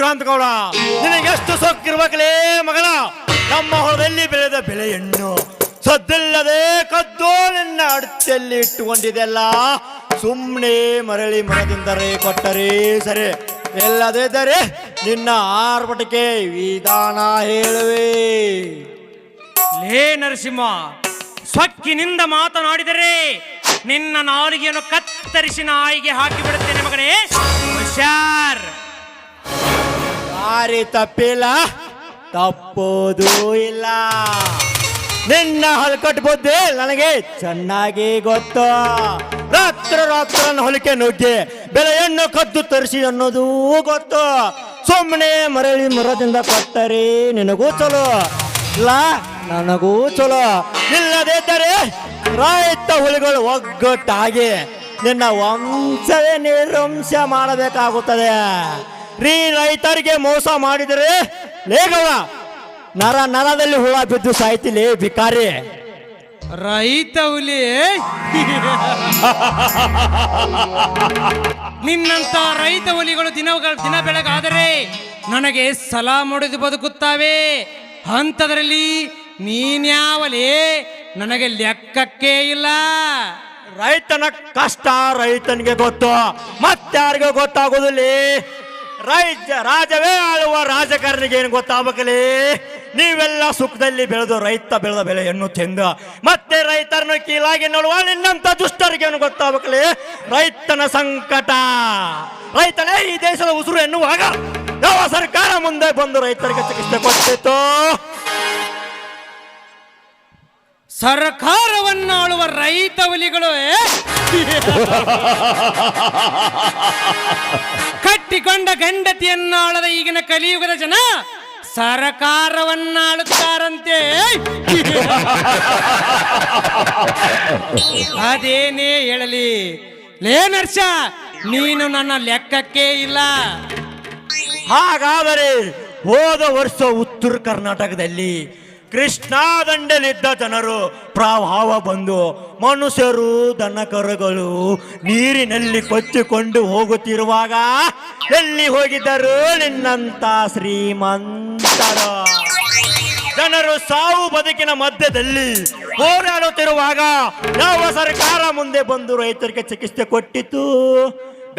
ಶ್ರೀಕಾಂತ್ ಗೌಡ, ನಿನಗೆಷ್ಟು ಸೊಕ್ಕಿರ್ಬೇಕಲೇ ಮಗನ. ನಮ್ಮ ಹೊಲದಲ್ಲಿ ಬೆಳೆದ ಬೆಳೆಯನ್ನು ಸದ್ದಿಲ್ಲದೆ ಕದ್ದು ನಿನ್ನ ಅಡತೆಯಲ್ಲಿ ಇಟ್ಟುಕೊಂಡಿದೆಲ್ಲ. ಸುಮ್ಮನೆ ಮರಳಿ ಮರದಿಂದರೆ ಕೊಟ್ಟರೆ ಸರಿ, ಎಲ್ಲದಿದ್ದರೆ ನಿನ್ನ ಆರ್ಭಟಿಕೆ ವಿಧಾನ ಹೇಳುವೆ. ಲೇ ನರಸಿಂಹ, ಸೊಕ್ಕಿನಿಂದ ಮಾತನಾಡಿದರೆ ನಿನ್ನ ನಾಲಿಗೆಯನ್ನು ಕತ್ತರಿಸಿ ನಾಯಿಗೆ ಹಾಕಿ ಬಿಡುತ್ತೇನೆ ಮಗನೇ, ಹುಷಾರ್. ದಾರಿ ತಪ್ಪಿಲ್ಲ, ತಪ್ಪೋದೂ ಇಲ್ಲ. ನಿನ್ನ ಹಲ್ಕಟ್ಟು ಬುದ್ಧಿ ನನಗೆ ಚೆನ್ನಾಗಿ ಗೊತ್ತು. ರಾತ್ರ ಹೊಲಿಕೆ ನುಗ್ಗಿ ಬೆಳೆಯನ್ನು ಕದ್ದು ತರಿಸಿ ಅನ್ನೋದೂ ಗೊತ್ತು. ಸುಮ್ಮನೆ ಮರಳಿ ಮರದಿಂದ ಕೊಟ್ಟರೆ ನಿನಗೂ ಚಲೋ ಇಲ್ಲ, ನನಗೂ ಚಲೋ. ಇಲ್ಲದಿದ್ದರೆ ರೈತ ಹುಲಿಗಳು ಒಗ್ಗಟ್ಟಾಗಿ ನಿನ್ನ ವಂಶವೇ ನಿರ್ವಂಶ ಮಾಡಬೇಕಾಗುತ್ತದೆ. ರೈತರಿಗೆ ಮೋಸ ಮಾಡಿದರೆ ಲೇಗವ ನರದಲ್ಲಿ ಹುಳ ಬಿದ್ದು ಸಾಯ್ತಿಲಿ ಭಿಕಾರಿ. ರೈತ ಹುಲಿ ನಿನ್ನಂತ ರೈತ ಹುಲಿಗಳು ದಿನ ಬೆಳಗಾದರೆ ನನಗೆ ಸಲಾ ಮುಡಿದು ಬದುಕುತ್ತಾವೆ. ಅಂಥದ್ರಲ್ಲಿ ನೀನ್ಯಾವಲೇ ನನಗೆ ಲೆಕ್ಕಕ್ಕೆ ಇಲ್ಲ. ರೈತನ ಕಷ್ಟ ರೈತನಿಗೆ ಗೊತ್ತು, ಮತ್ತಾರಿಗೂ ಗೊತ್ತಾಗೋದಿಲ್ಲ. ರಾಜವೇ ಆಳುವ ರಾಜಕಾರಣಿಗೆ ಏನು ಗೊತ್ತಾಗಬೇಕಲ್ಲಿ. ನೀವೆಲ್ಲ ಸುಖದಲ್ಲಿ ರೈತ ಬೆಳೆದ ಬೆಳೆಯನ್ನು ತಿಂದು ಮತ್ತೆ ರೈತರನ್ನು ಕೀಳಾಗಿ ನೋಡುವ ನಿನ್ನಂತ ದುಷ್ಟರಿಗೆ ಏನು ಗೊತ್ತಾಗಬೇಕಲ್ಲಿ. ರೈತನ ಸಂಕಟ, ರೈತನೇ ಈ ದೇಶದ ಉಸಿರು ಎನ್ನುವಾಗ ಯಾವ ಸರ್ಕಾರ ಮುಂದೆ ಬಂದು ರೈತರಿಗೆ ಚಿಕಿತ್ಸೆ ಕೊಟ್ಟಿತ್ತು? ಸರ್ಕಾರವನ್ನಾಳುವ ರೈತ ಹುಲಿಗಳು ಕಟ್ಟಿಕೊಂಡ ಗಂಡತಿಯನ್ನಾಳದ ಈಗಿನ ಕಲಿಯುಗದ ಜನ ಸರ್ಕಾರವನ್ನಾಳುತ್ತಾರಂತೆ. ಅದೇನೇ ಹೇಳಲಿ ಲೇ ನರ್ಸ, ನೀನು ನನ್ನ ಲೆಕ್ಕಕ್ಕೆ ಇಲ್ಲ. ಹಾಗಾದರೆ ಹೋದ ವರ್ಷ ಉತ್ತರ ಕರ್ನಾಟಕದಲ್ಲಿ ಕೃಷ್ಣಾ ದಂಡೆಲಿದ್ದ ಜನರು ಪ್ರವಾಹ ಬಂದು ಮನುಷ್ಯರು ದನಕರುಗಳು ನೀರಿನಲ್ಲಿ ಕೊಚ್ಚಿಕೊಂಡು ಹೋಗುತ್ತಿರುವಾಗ ಎಲ್ಲಿ ಹೋಗಿದ್ದರು ನಿನ್ನಂತ ಶ್ರೀಮಂತರು? ಜನರು ಸಾವು ಬದುಕಿನ ಮಧ್ಯದಲ್ಲಿ ಹೋರಾಡುತ್ತಿರುವಾಗ ಯಾವ ಸರ್ಕಾರ ಮುಂದೆ ಬಂದು ರೈತರಿಗೆ ಚಿಕಿತ್ಸೆ ಕೊಟ್ಟಿತು?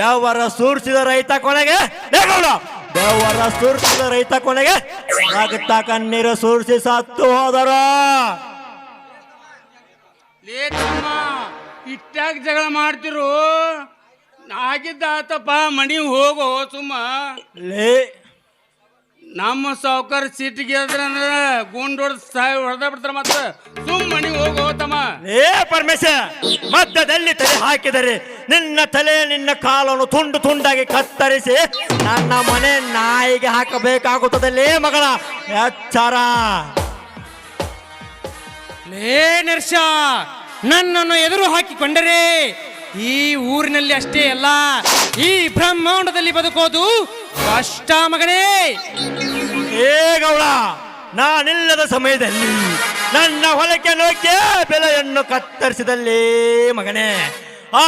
ಬೆವರ ಸೂರಿಸಿದ ರೈತ ಕೊನೆಗೆ ಬೆವರ ಸೂರಿಸಿದ ರೈತ ಕೊನೆಗೆ ರಕ್ತ ಕಣ್ಣೀರು ಸೂರಿಸಿ ಸತ್ತು ಹೋದರ. ಲೇ ತಮ್ಮ, ಇಷ್ಟಾಗ ಜಗಳ ಮಾಡ್ತಿರು. ಆಗಿದ್ದ ಆತಪ್ಪ, ಮನಿ ಹೋಗೋ ಸುಮ್ಮ. ಲೇ ನಮ್ಮ ಸಾವುಕಾರ ಸೀಟಿಗೆ ಗುಂಡ್ ಹೊಡೆದು ಹೊಡೆದ ಬಿಡ್ತಾರ. ಮತ್ತ ಸುಮ್ ಮನಿ ಹೋಗೋ ತಮ್ಮ. ಏ ಪರಮೇಶ, ಮಧ್ಯದಲ್ಲಿ ತಲೆ ಹಾಕಿದರೆ ನಿನ್ನ ತಲೆ ನಿನ್ನ ಕಾಲನ್ನು ತುಂಡು ತುಂಡಾಗಿ ಕತ್ತರಿಸಿ ನನ್ನ ಮನೆ ನಾಯಿಗೆ ಹಾಕಬೇಕಾಗುತ್ತದೆ. ಲೇ ಮಗಳ ಎಚ್ಚರ. ಲೇ ನರ್ಷ, ನನ್ನನ್ನು ಎದುರು ಹಾಕಿಕೊಂಡರೆ ಈ ಊರಿನಲ್ಲಿ ಅಷ್ಟೇ ಅಲ್ಲ, ಈ ಬ್ರಹ್ಮಾಂಡದಲ್ಲಿ ಬದುಕೋದು ಕಷ್ಟ ಮಗನೇ. ಏ ಗೌಡ, ನಾನಿಲ್ಲದ ಸಮಯದಲ್ಲಿ ನನ್ನ ಹೊಲಕ್ಕೆ ನುಗ್ಗಿ ಬೆಲೆಯನ್ನು ಕತ್ತರಿಸಿದಲ್ಲಿ ಮಗನೇ, ಆ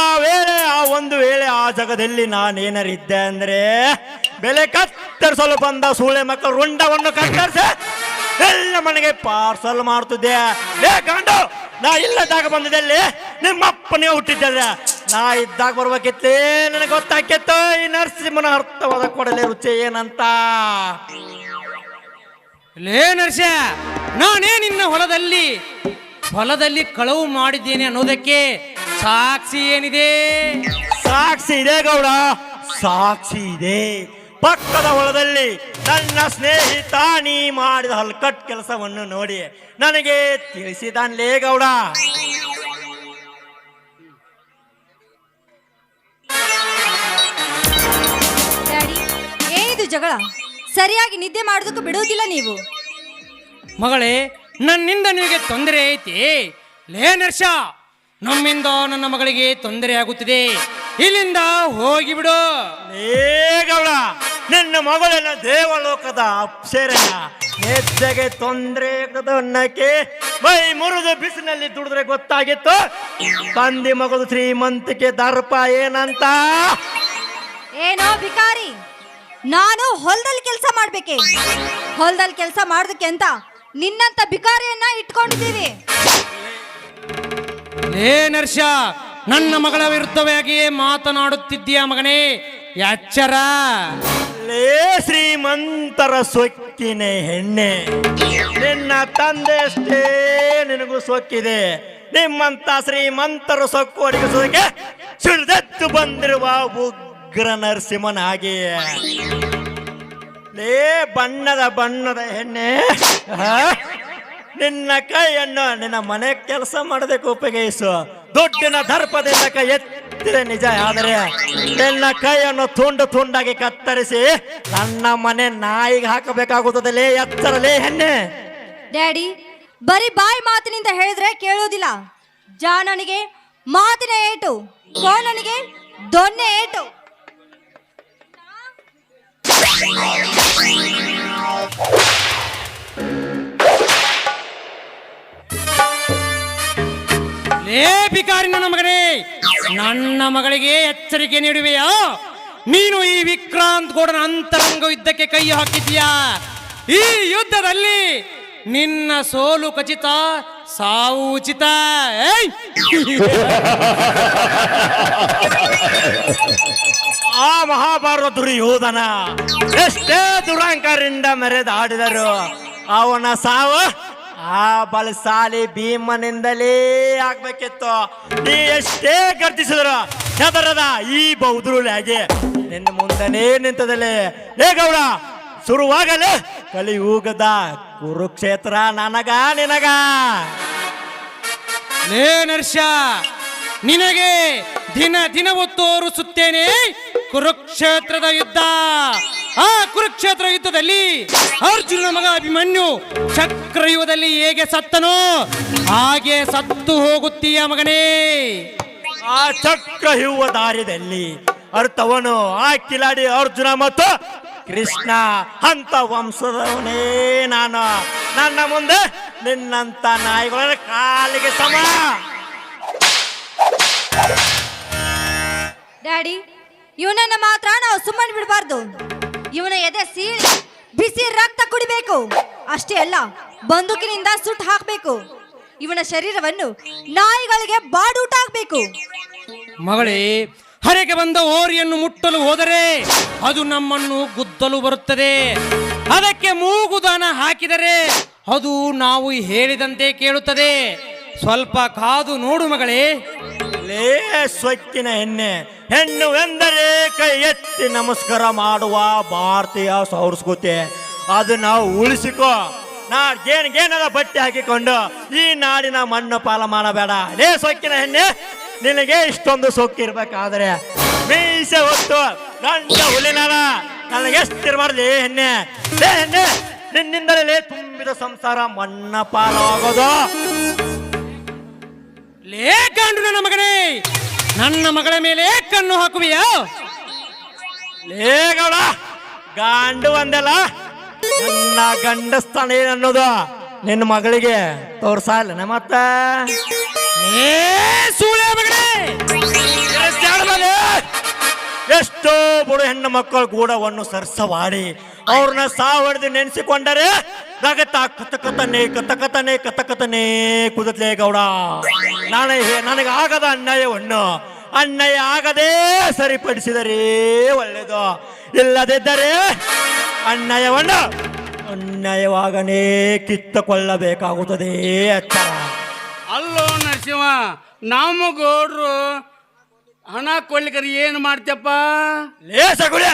ಒಂದು ವೇಳೆ ಆ ಜಗದಲ್ಲಿ ನಾನೇನರಿದ್ದೆ ಅಂದ್ರೆ ಬೆಲೆ ಕತ್ತರಿಸಲು ಬಂದ ಸೂಳೆ ಮಕ್ಕಳು ರುಂಡವನ್ನು ಕತ್ತರಿಸಿ ಎಲ್ಲ ಮನೆಗೆ ಪಾರ್ಸಲ್ ಮಾಡ್ತಿದ್ದೆ. ಲೇ ಗಂಡು, ನಾ ಇಲ್ಲದಾಗ ಬಂದಿದ್ದಲ್ಲಿ ನಿಮ್ಮಪ್ಪನಿಗೆ ಹುಟ್ಟಿದ್ದೆ. ನಾ ಇದ್ದಾಗ ಬರ್ಬೇಕಿತ್ತೇ, ನನಗೆ ಗೊತ್ತಾಕಿತ್ತು ಈ ನರಸಿಂಹನ ಅರ್ಥವಾದ ಕೊಡಲೆ ರುಚಿ ಏನಂತ. ಲೇ ನರ್ಷ, ನಾನೇ ನಿನ್ನ ಹೊಲದಲ್ಲಿ ಕಳವು ಮಾಡಿದ್ದೇನೆ ಅನ್ನೋದಕ್ಕೆ ಸಾಕ್ಷಿ ಏನಿದೆ? ಸಾಕ್ಷಿ ಇದೆ ಗೌಡ, ಸಾಕ್ಷಿ ಇದೆ. ಪಕ್ಕದ ಹೊಲದಲ್ಲಿ ನನ್ನ ಸ್ನೇಹಿತ ನೀ ಮಾಡಿದ ಹಲ್ಕಟ್ ಕೆಲಸವನ್ನು ನೋಡಿ ನನಗೆ ತಿಳಿಸಿದಾನ್ಲೇ ಗೌಡ. ಡ್ಯಾಡಿ, ಏನಿದು ಜಗಳ? ಸರಿಯಾಗಿ ನಿದ್ದೆ ಮಾಡೋದಕ್ಕೆ ಬಿಡುವುದಿಲ್ಲ ನೀವು. ಮಗಳೇ, ನನ್ನಿಂದ ನಿನಗೆ ತೊಂದರೆ ಐತಿ? ಲೇ ನರ್ಷ, ನಮ್ಮಿಂದ ನನ್ನ ಮಗಳಿಗೆ ತೊಂದರೆ ಆಗುತ್ತಿದೆ, ಇಲ್ಲಿಂದ ಹೋಗಿಬಿಡು. ಲೇ ಗೌಡ, ನಿನ್ನ ಮಗಳನ್ನ ದೇವಲೋಕದ ಅಪ್ಸರೆಯ ಹೆಜ್ಜೆಗೆ ತೊಂದರೆ ಅನ್ನಕ್ಕೆ ಮೈ ಮುರಿದು ಬಿಸಿನಲ್ಲಿ ದುಡಿದ್ರೆ ಗೊತ್ತಾಗಿತ್ತು ತಂದಿ ಮಗಳು ಶ್ರೀಮಂತಿಕೆ ದರ್ಪ ಏನಂತ. ಏನೋ ಭಿಕಾರಿ, ನಾನು ಹೊಲದಲ್ಲಿ ಕೆಲಸ ಮಾಡ್ಬೇಕೆ? ಹೊಲದಲ್ಲಿ ಕೆಲಸ ಮಾಡೋದಕ್ಕೆ ಅಂತ ನಿನ್ನಂತ ಬಿಕಾರಿಯನ್ನ ಇಟ್ಕೊಂಡಿದ್ದೀವಿ. ಲೇ ನರ್ಷ, ನನ್ನ ಮಗಳ ವಿರುದ್ಧವಾಗಿಯೇ ಮಾತನಾಡುತ್ತಿದ್ದೀಯ ಮಗನೇ, ಎಚ್ಚರ. ಲೇ ಶ್ರೀಮಂತರ ಸೊಕ್ಕಿನ ಹೆಣ್ಣೆ, ನಿನ್ನ ತಂದೆ ಅಷ್ಟೇ ನಿನಗೂ ಸೊಕ್ಕಿದೆ. ನಿಮ್ಮಂತ ಶ್ರೀಮಂತರು ಸೊಕ್ಕು ಒಡಗಿಸೋದಕ್ಕೆ ಸಿಡಿದೆದ್ದು ಬಂದಿರುವ ಉಗ್ರ ನರಸಿಂಹನ ಹಾಗೆ. ಲೇ ಬಣ್ಣದ ಹೆಣ್ಣೆ, ನಿನ್ನ ಕೈಯನ್ನು ನಿನ್ನ ಮನೆ ಕೆಲಸ ಮಾಡೋದಕ್ಕೆ ಉಪಯೋಗಿಸು. ದುಡ್ಡಿನ ದರ್ಪದಿಂದ ಕೈ ಎತ್ತಿದೆ ನಿಜ, ಆದರೆ ನಿನ್ನ ಕೈಯನ್ನು ತುಂಡಾಗಿ ಕತ್ತರಿಸಿ ನನ್ನ ಮನೆ ನಾಯಿಗೆ ಹಾಕಬೇಕಾಗುತ್ತದೆ. ಎತ್ತರಲೇ ಹೆಣ್ಣೆ. ಡ್ಯಾಡಿ, ಬರೀ ಬಾಯಿ ಮಾತಿನಿಂದ ಹೇಳಿದ್ರೆ ಕೇಳೋದಿಲ್ಲ. ಜಾನನಿಗೆ ಮಾತಿನ ಏಟು, ಕೋಣನಿಗೆ ದೊನ್ನೆ ಏಟು. ಲೇ ಬಿಕಾರಿ ನನ್ನ ಮಗನೇ, ನನ್ನ ಮಗಳಿಗೆ ಎಚ್ಚರಿಕೆ ನೀಡುವೆಯಾ? ನೀನು ಈ ವಿಕ್ರಾಂತ್ ಗೌಡನ ಅಂತರಂಗ ಯುದ್ಧಕ್ಕೆ ಕೈ ಹಾಕಿದ್ದೀಯಾ. ಈ ಯುದ್ಧದಲ್ಲಿ ನಿನ್ನ ಸೋಲು ಖಚಿತ, ಸಾವು ಉಚಿತ. ಏಯ್! ಆ ಮಹಾಭಾರತ ದುರ್ಯೋಧನ ಎಷ್ಟೇ ದುರಾಂಕಾರದಿಂದ ಮೆರೆದಾಡಿದರು, ಅವನ ಸಾವು ಆ ಬಲಸಾಲಿ ಭೀಮನಿಂದಲೇ ಆಗ್ಬೇಕಿತ್ತು. ನೀ ಎಷ್ಟೇ ಗರ್ಜಿಸಿದ್ರು ಹೆದರದ ಈ ಬೌದ್ರುಲಾಗಿ ನಿನ್ನ ಮುಂದನೇ ನಿಂತದಲ್ಲಿ. ಲೇ ಗೌಡ, ಶುರುವಾಗಲೇ ಕಲಿಯುಗದ ಕುರುಕ್ಷೇತ್ರ ನನಗ ನಿನಗ. ಲೇ ನರ್ಷ, ನಿನಗೆ ದಿನವೂ ತೋರಿಸುತ್ತೇನೆ ಕುರುಕ್ಷೇತ್ರದ ಯುದ್ಧ. ಆ ಕುರುಕ್ಷೇತ್ರ ಯುದ್ಧದಲ್ಲಿ ಅರ್ಜುನ ಮಗ ಅಭಿಮನ್ಯು ಚಕ್ರಯುಗದಲ್ಲಿ ಹೇಗೆ ಸತ್ತನೋ ಹಾಗೆ ಸತ್ತು ಹೋಗುತ್ತೀಯ ಮಗನೇ. ಆ ಚಕ್ರವ್ಯೂಹ ದಾರಿಯಲ್ಲಿ ಅರ್ಥವನು ಆ ಕಿಲಾಡಿ ಅರ್ಜುನ ಮತ್ತು ಕೃಷ್ಣ ಅಂತ ವಂಶದವನೇ ನಾನು. ನನ್ನ ಮುಂದೆ ನಿನ್ನಂತ ನಾಯಿಗಳ ಕಾಲಿಗೆ ಸಮ. ಡ್ಯಾಡಿ, ಇವನನ್ನ ಮಾತ್ರ ನಾವು ಸುಮ್ಮನೆ ಬಿಡಬಾರ್ದು. ಇವನ ಎದೆ ಸೀಳಿ ಬಿಸಿ ರಕ್ತ ಕುಡಿಬೇಕು. ಅಷ್ಟೇ ಅಲ್ಲ, ಬಂದೂಕಿನಿಂದ ಸುಟ್ಟು ಹಾಕಬೇಕು. ಇವನ ಶರೀರವನ್ನು ನಾಯಿಗಳಿಗೆ ಬಾಡೂಟ ಹಾಕಬೇಕು. ಮಗಳೇ, ಹರೆಗೆ ಬಂದ ಹೋರಿಯನ್ನು ಮುಟ್ಟಲು ಹೋದರೆ ಅದು ನಮ್ಮನ್ನು ಗುದ್ದಲು ಬರುತ್ತದೆ. ಅದಕ್ಕೆ ಮೂಗುದಾನ ಹಾಕಿದರೆ ಅದು ನಾವು ಹೇಳಿದಂತೆ ಕೇಳುತ್ತದೆ. ಸ್ವಲ್ಪ ಕಾದು ನೋಡು ಮಗಳೇ. ಲೇ ಸೊಕ್ಕಿನ ಹೆಣ್ಣು ಎಂದರೆ ಕೈ ಎತ್ತಿ ನಮಸ್ಕಾರ ಮಾಡುವ ಭಾರತೀಯ ಸಂಸ್ಕೃತಿ. ಅದು ನಾವು ಉಳಿಸಿಕೋ. ಗೇನದ ಬಟ್ಟೆ ಹಾಕಿಕೊಂಡು ಈ ನಾಡಿನ ಮಣ್ಣು ಪಾಲ ಮಾಡಬೇಡ. ಲೇ ಸೊಕ್ಕಿನ ಹೆಣ್ಣೆ, ನಿನಗೆ ಇಷ್ಟೊಂದು ಸೊಕ್ಕಿರ್ಬೇಕಾದ್ರೆ ಮೀಸೆ ಹೊತ್ತು ಗಂಡ ಹುಲಿನಾಳ ನನಗೆ ಎಷ್ಟಿರ್ಬಾರ್ದು ಹೆಣ್ಣೆ. ಲೇ ಹೆಣ್ಣೆ, ನಿನ್ನಿಂದಲೇ ತುಂಬಿದ ಸಂಸಾರ ಮಣ್ಣ ಪಾಲವಾಗೋದು. ಲೇ ಗಂಡು ನನ್ನ ಮಗನೇ, ನನ್ನ ಮಗಳ ಮೇಲೆ ಕಣ್ಣು ಹಾಕುವೆಯಾ? ಲೇ ಗೌಡ, ಗಂಡು ಒಂದಲ್ಲ, ನನ್ನ ಗಂಡಸ್ಥಾನ ಏನನ್ನೋದು ನಿನ್ನ ಮಗಳಿಗೆ ತೋರ್ಸಲ್ಲ ಮತ್ತ. ಏ ಸೂಳೆ ಮಗನೇ, ಎಷ್ಟೋ ಬುಡು ಹೆಣ್ಣು ಮಕ್ಕಳು ಗೂಡವನ್ನು ಸರ್ಸವಾಡಿ ಅವ್ರನ್ನ ಸಾವಡ್ದು ನೆನೆಸಿಕೊಂಡರೆ ಕತಕತನೆ ಕುದತ್ಲೇ ಗೌಡ. ನನಗಾಗದ ಅನ್ಯಾಯ ಆಗದೇ ಸರಿಪಡಿಸಿದರೆ ಒಳ್ಳೆಯದು. ಇಲ್ಲದಿದ್ದರೆ ಅನ್ಯಾಯವಾಗನೇ ಕಿತ್ತುಕೊಳ್ಳಬೇಕಾಗುತ್ತದೆ. ಎಚ್ಚರ. ಅಲ್ಲೋ ನರಸಿಂಹ, ನಮ್ಮ ಗೌಡ್ರು ಹಣ ಕೊಡ್ಲಿಕ್ಕೆ ಏನು ಮಾಡ್ತಪ್ಪ? ಲೇಸಗುಳ,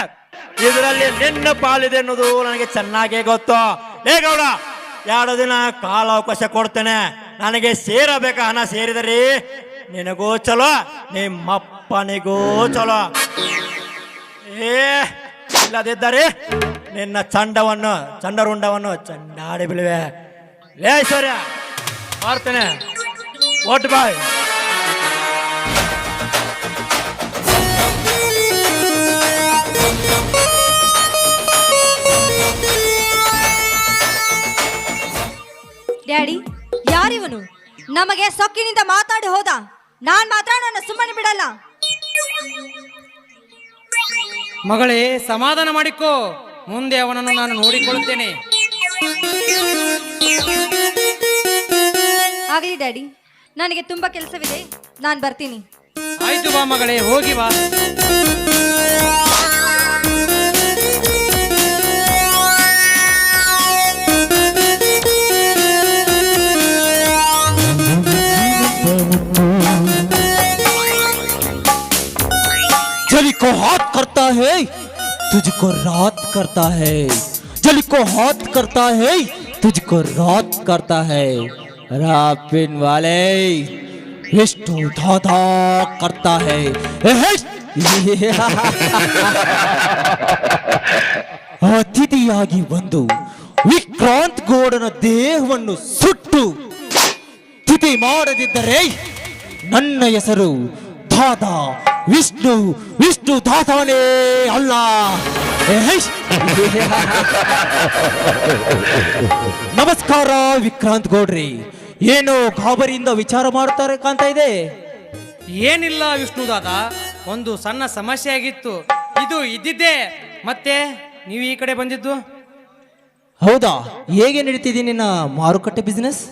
ಇದರಲ್ಲಿ ನಿನ್ನ ಪಾಲಿದೆ ಅನ್ನೋದು ನನಗೆ ಚೆನ್ನಾಗೇ ಗೊತ್ತು. ಲೇ ಗೌಡ, 2 ದಿನ ಕಾಲಾವಕಾಶ ಕೊಡ್ತೇನೆ. ನನಗೆ ಸೇರಬೇಕ ಹಣ ಸೇರಿದರೆ ನಿನಗೂ ಚಲೋ, ನಿಮ್ಮಪ್ಪನಿಗೂ ಚಲೋ. ಇಲ್ಲದಿದ್ದರೆ ನಿನ್ನ ಚಂಡರುಂಡವನ್ನು ಚಂಡಾಡಿ ಬಿಡುವೆ. ಲೇ ಐಶ್ವರ್ಯ, ಮಾಡ್ತೇನೆ. ಒಟ್ಟು ಬಾಯ್. ಡ್ಯಾಡಿ, ಯಾರಿವನು? ನಮಗೆ ಸೊಕ್ಕಿನಿಂದ ಮಾತಾಡಿ ಹೋದ. ನಾನ್ ಮಾತ್ರ ನನ್ನ ಸುಮ್ಮನೆ ಬಿಡಲ್ಲ. ಮಗಳೇ ಸಮಾಧಾನ ಮಾಡಿಕೋ, ಮುಂದೆ ಅವನನ್ನು ನಾನು ನೋಡಿಕೊಳ್ಳುತ್ತೇನೆ. ಆಗ್ಲಿ ಡ್ಯಾಡಿ, ನನಗೆ ತುಂಬಾ ಕೆಲಸವಿದೆ, ನಾನು ಬರ್ತೀನಿ. ಆಯ್ತು ಬಾ ಮಗಳೇ, ಹೋಗಿ ಬಾ. जली को हाथ करता है तुझको रात करता है, जली को हाथ करता है तुझको रात करता है. रापिन वाले ಎಷ್ಟು ದಾದಾ करता है. ಅತಿಥಿಯಾಗಿ ಬಂದು ವಿಕ್ರಾಂತ್ ಗೌಡನ ದೇಹವನ್ನು ಸುಟ್ಟು ತಿಥಿ ಮಾಡದಿದ್ದರೆ ನನ್ನ ಹೆಸರು ದಾದಾ ವಿಷ್ಣು ವಿಷ್ಣು ದಾದಾನೇ ಅಲ್ಲ. ನಮಸ್ಕಾರ ವಿಕ್ರಾಂತ್ ಗೌಡ್ರಿ, ಏನೋ ಗಾಬರಿಯಿಂದ ವಿಚಾರ ಮಾಡ್ತಾರೆ ಕಾಣ್ತಾ ಇದೆ. ಏನಿಲ್ಲ ವಿಷ್ಣುದಾದ, ಒಂದು ಸಣ್ಣ ಸಮಸ್ಯೆ ಆಗಿತ್ತು, ಇದು ಇದ್ದಿದ್ದೆ. ಮತ್ತೆ ನೀವು ಈ ಕಡೆ ಬಂದಿದ್ದು? ಹೌದಾ, ಹೇಗೆ ನಡೀತಿದೆ ನಿನ್ನ ಮಾರುಕಟ್ಟೆ ಬಿಸ್ನೆಸ್?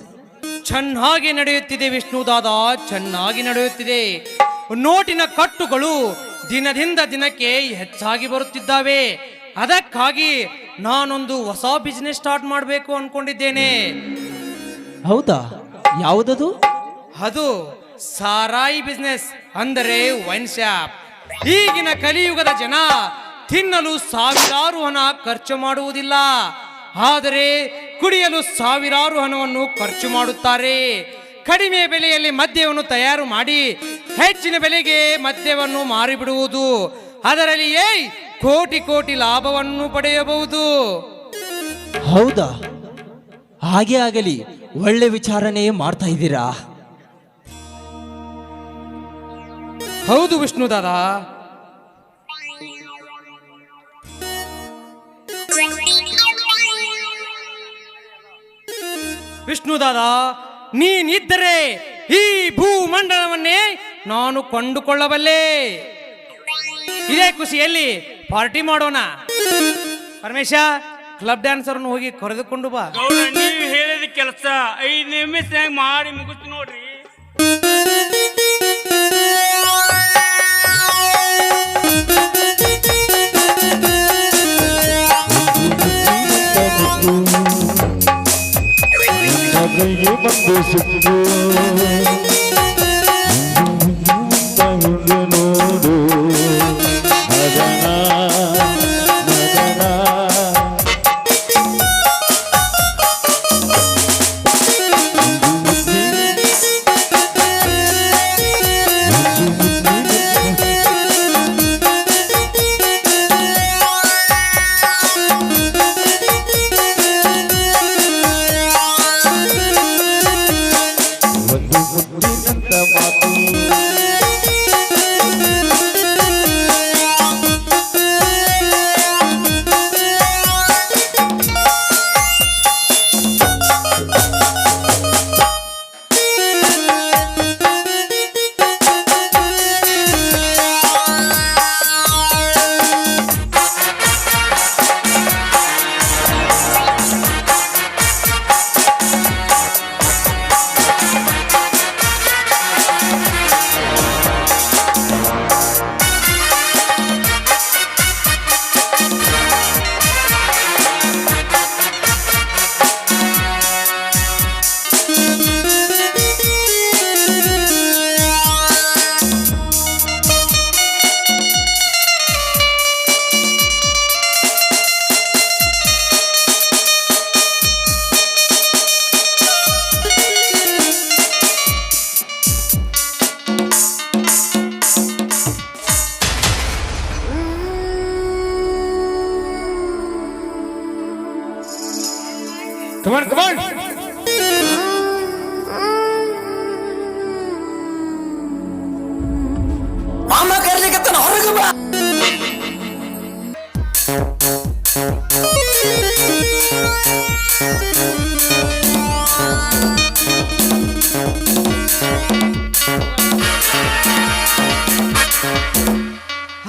ಚೆನ್ನಾಗಿ ನಡೆಯುತ್ತಿದೆ ವಿಷ್ಣುದಾದ, ಚೆನ್ನಾಗಿ ನಡೆಯುತ್ತಿದೆ. ನೋಟಿನ ಕಟ್ಟುಗಳು ದಿನದಿಂದ ದಿನಕ್ಕೆ ಹೆಚ್ಚಾಗಿ ಬರುತ್ತಿದ್ದಾವೆ. ಅದಕ್ಕಾಗಿ ನಾನೊಂದು ಹೊಸ ಬಿಸ್ನೆಸ್ ಸ್ಟಾರ್ಟ್ ಮಾಡಬೇಕು ಅನ್ಕೊಂಡಿದ್ದೇನೆ. ಹೌದಾ, ಯಾವುದದು? ಅದು ಸಾರಾಯಿ ಬಿಸ್ನೆಸ್, ಅಂದರೆ ವೈನ್ ಶಾಪ್. ಈಗಿನ ಕಲಿಯುಗದ ಜನ ತಿನ್ನಲು ಸಾವಿರಾರು ಹಣ ಖರ್ಚು ಮಾಡುವುದಿಲ್ಲ, ಆದರೆ ಕುಡಿಯಲು ಸಾವಿರಾರು ಹಣವನ್ನು ಖರ್ಚು ಮಾಡುತ್ತಾರೆ. ಕಡಿಮೆ ಬೆಲೆಯಲ್ಲಿ ಮದ್ಯವನ್ನು ತಯಾರು ಮಾಡಿ ಹೆಚ್ಚಿನ ಬೆಲೆಗೆ ಮದ್ಯವನ್ನು ಮಾರಿಬಿಡುವುದು, ಅದರಲ್ಲಿ ಕೋಟಿ ಕೋಟಿ ಲಾಭವನ್ನು ಪಡೆಯಬಹುದು. ಹೌದಾ, ಹಾಗೆ ಆಗಲಿ, ಒಳ್ಳೆ ವಿಚಾರನೆ ಮಾಡ್ತಾ ಇದ್ದೀರಾ. ಹೌದು ವಿಷ್ಣುದಾದ. ವಿಷ್ಣುದಾದ, ನೀನಿದ್ದರೆ ಈ ಭೂಮಂಡಲವನ್ನೇ ನಾನು ಕೊಂಡುಕೊಳ್ಳಬಲ್ಲೆ. ಇದೇ ಖುಷಿಯಲ್ಲಿ ಪಾರ್ಟಿ ಮಾಡೋಣ. ಪರಮೇಶ, ಕ್ಲಬ್ ಡ್ಯಾನ್ಸರ್ ಹೋಗಿ ಕರೆದುಕೊಂಡು ಬಾ. ಗೌಡ, ನೀವು ಹೇಳಿದ ಕೆಲಸ 5 ನಿಮಿಷ ಮಾಡಿ ಮುಗಿಸ್ತು ನೋಡ್ರಿ. ಮಗಳಿಗೆ ಬಂದು ಸಿಕ್ಕು ನೋಡು ಮದನ ಮದನ. Come on, come on.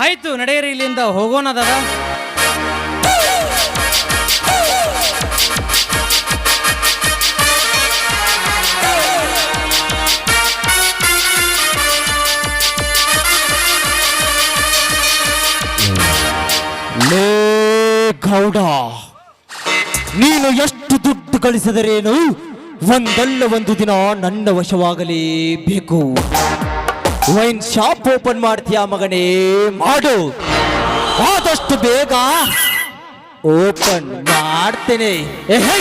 ಆಯ್ತು ನಡೆಯಿರಿ, ಇಲ್ಲಿಂದ ಹೋಗೋಣ ದಾದಾ. ಲೇ ಗೌಡ, ನೀನು ಎಷ್ಟು ದುಡ್ಡು ಗಳಿಸಿದರೇನು ಒಂದಲ್ಲ ಒಂದು ದಿನ ನನ್ನ ವಶವಾಗಲೇಬೇಕು. ವೈನ್ ಶಾಪ್ ಓಪನ್ ಮಾಡ್ತೀಯಾ ಮಗನೇ? ಮಾಡು, ಆದಷ್ಟು ಬೇಗ ಓಪನ್ ಮಾಡ್ತೇನೆ. ಏ, ಹೇ.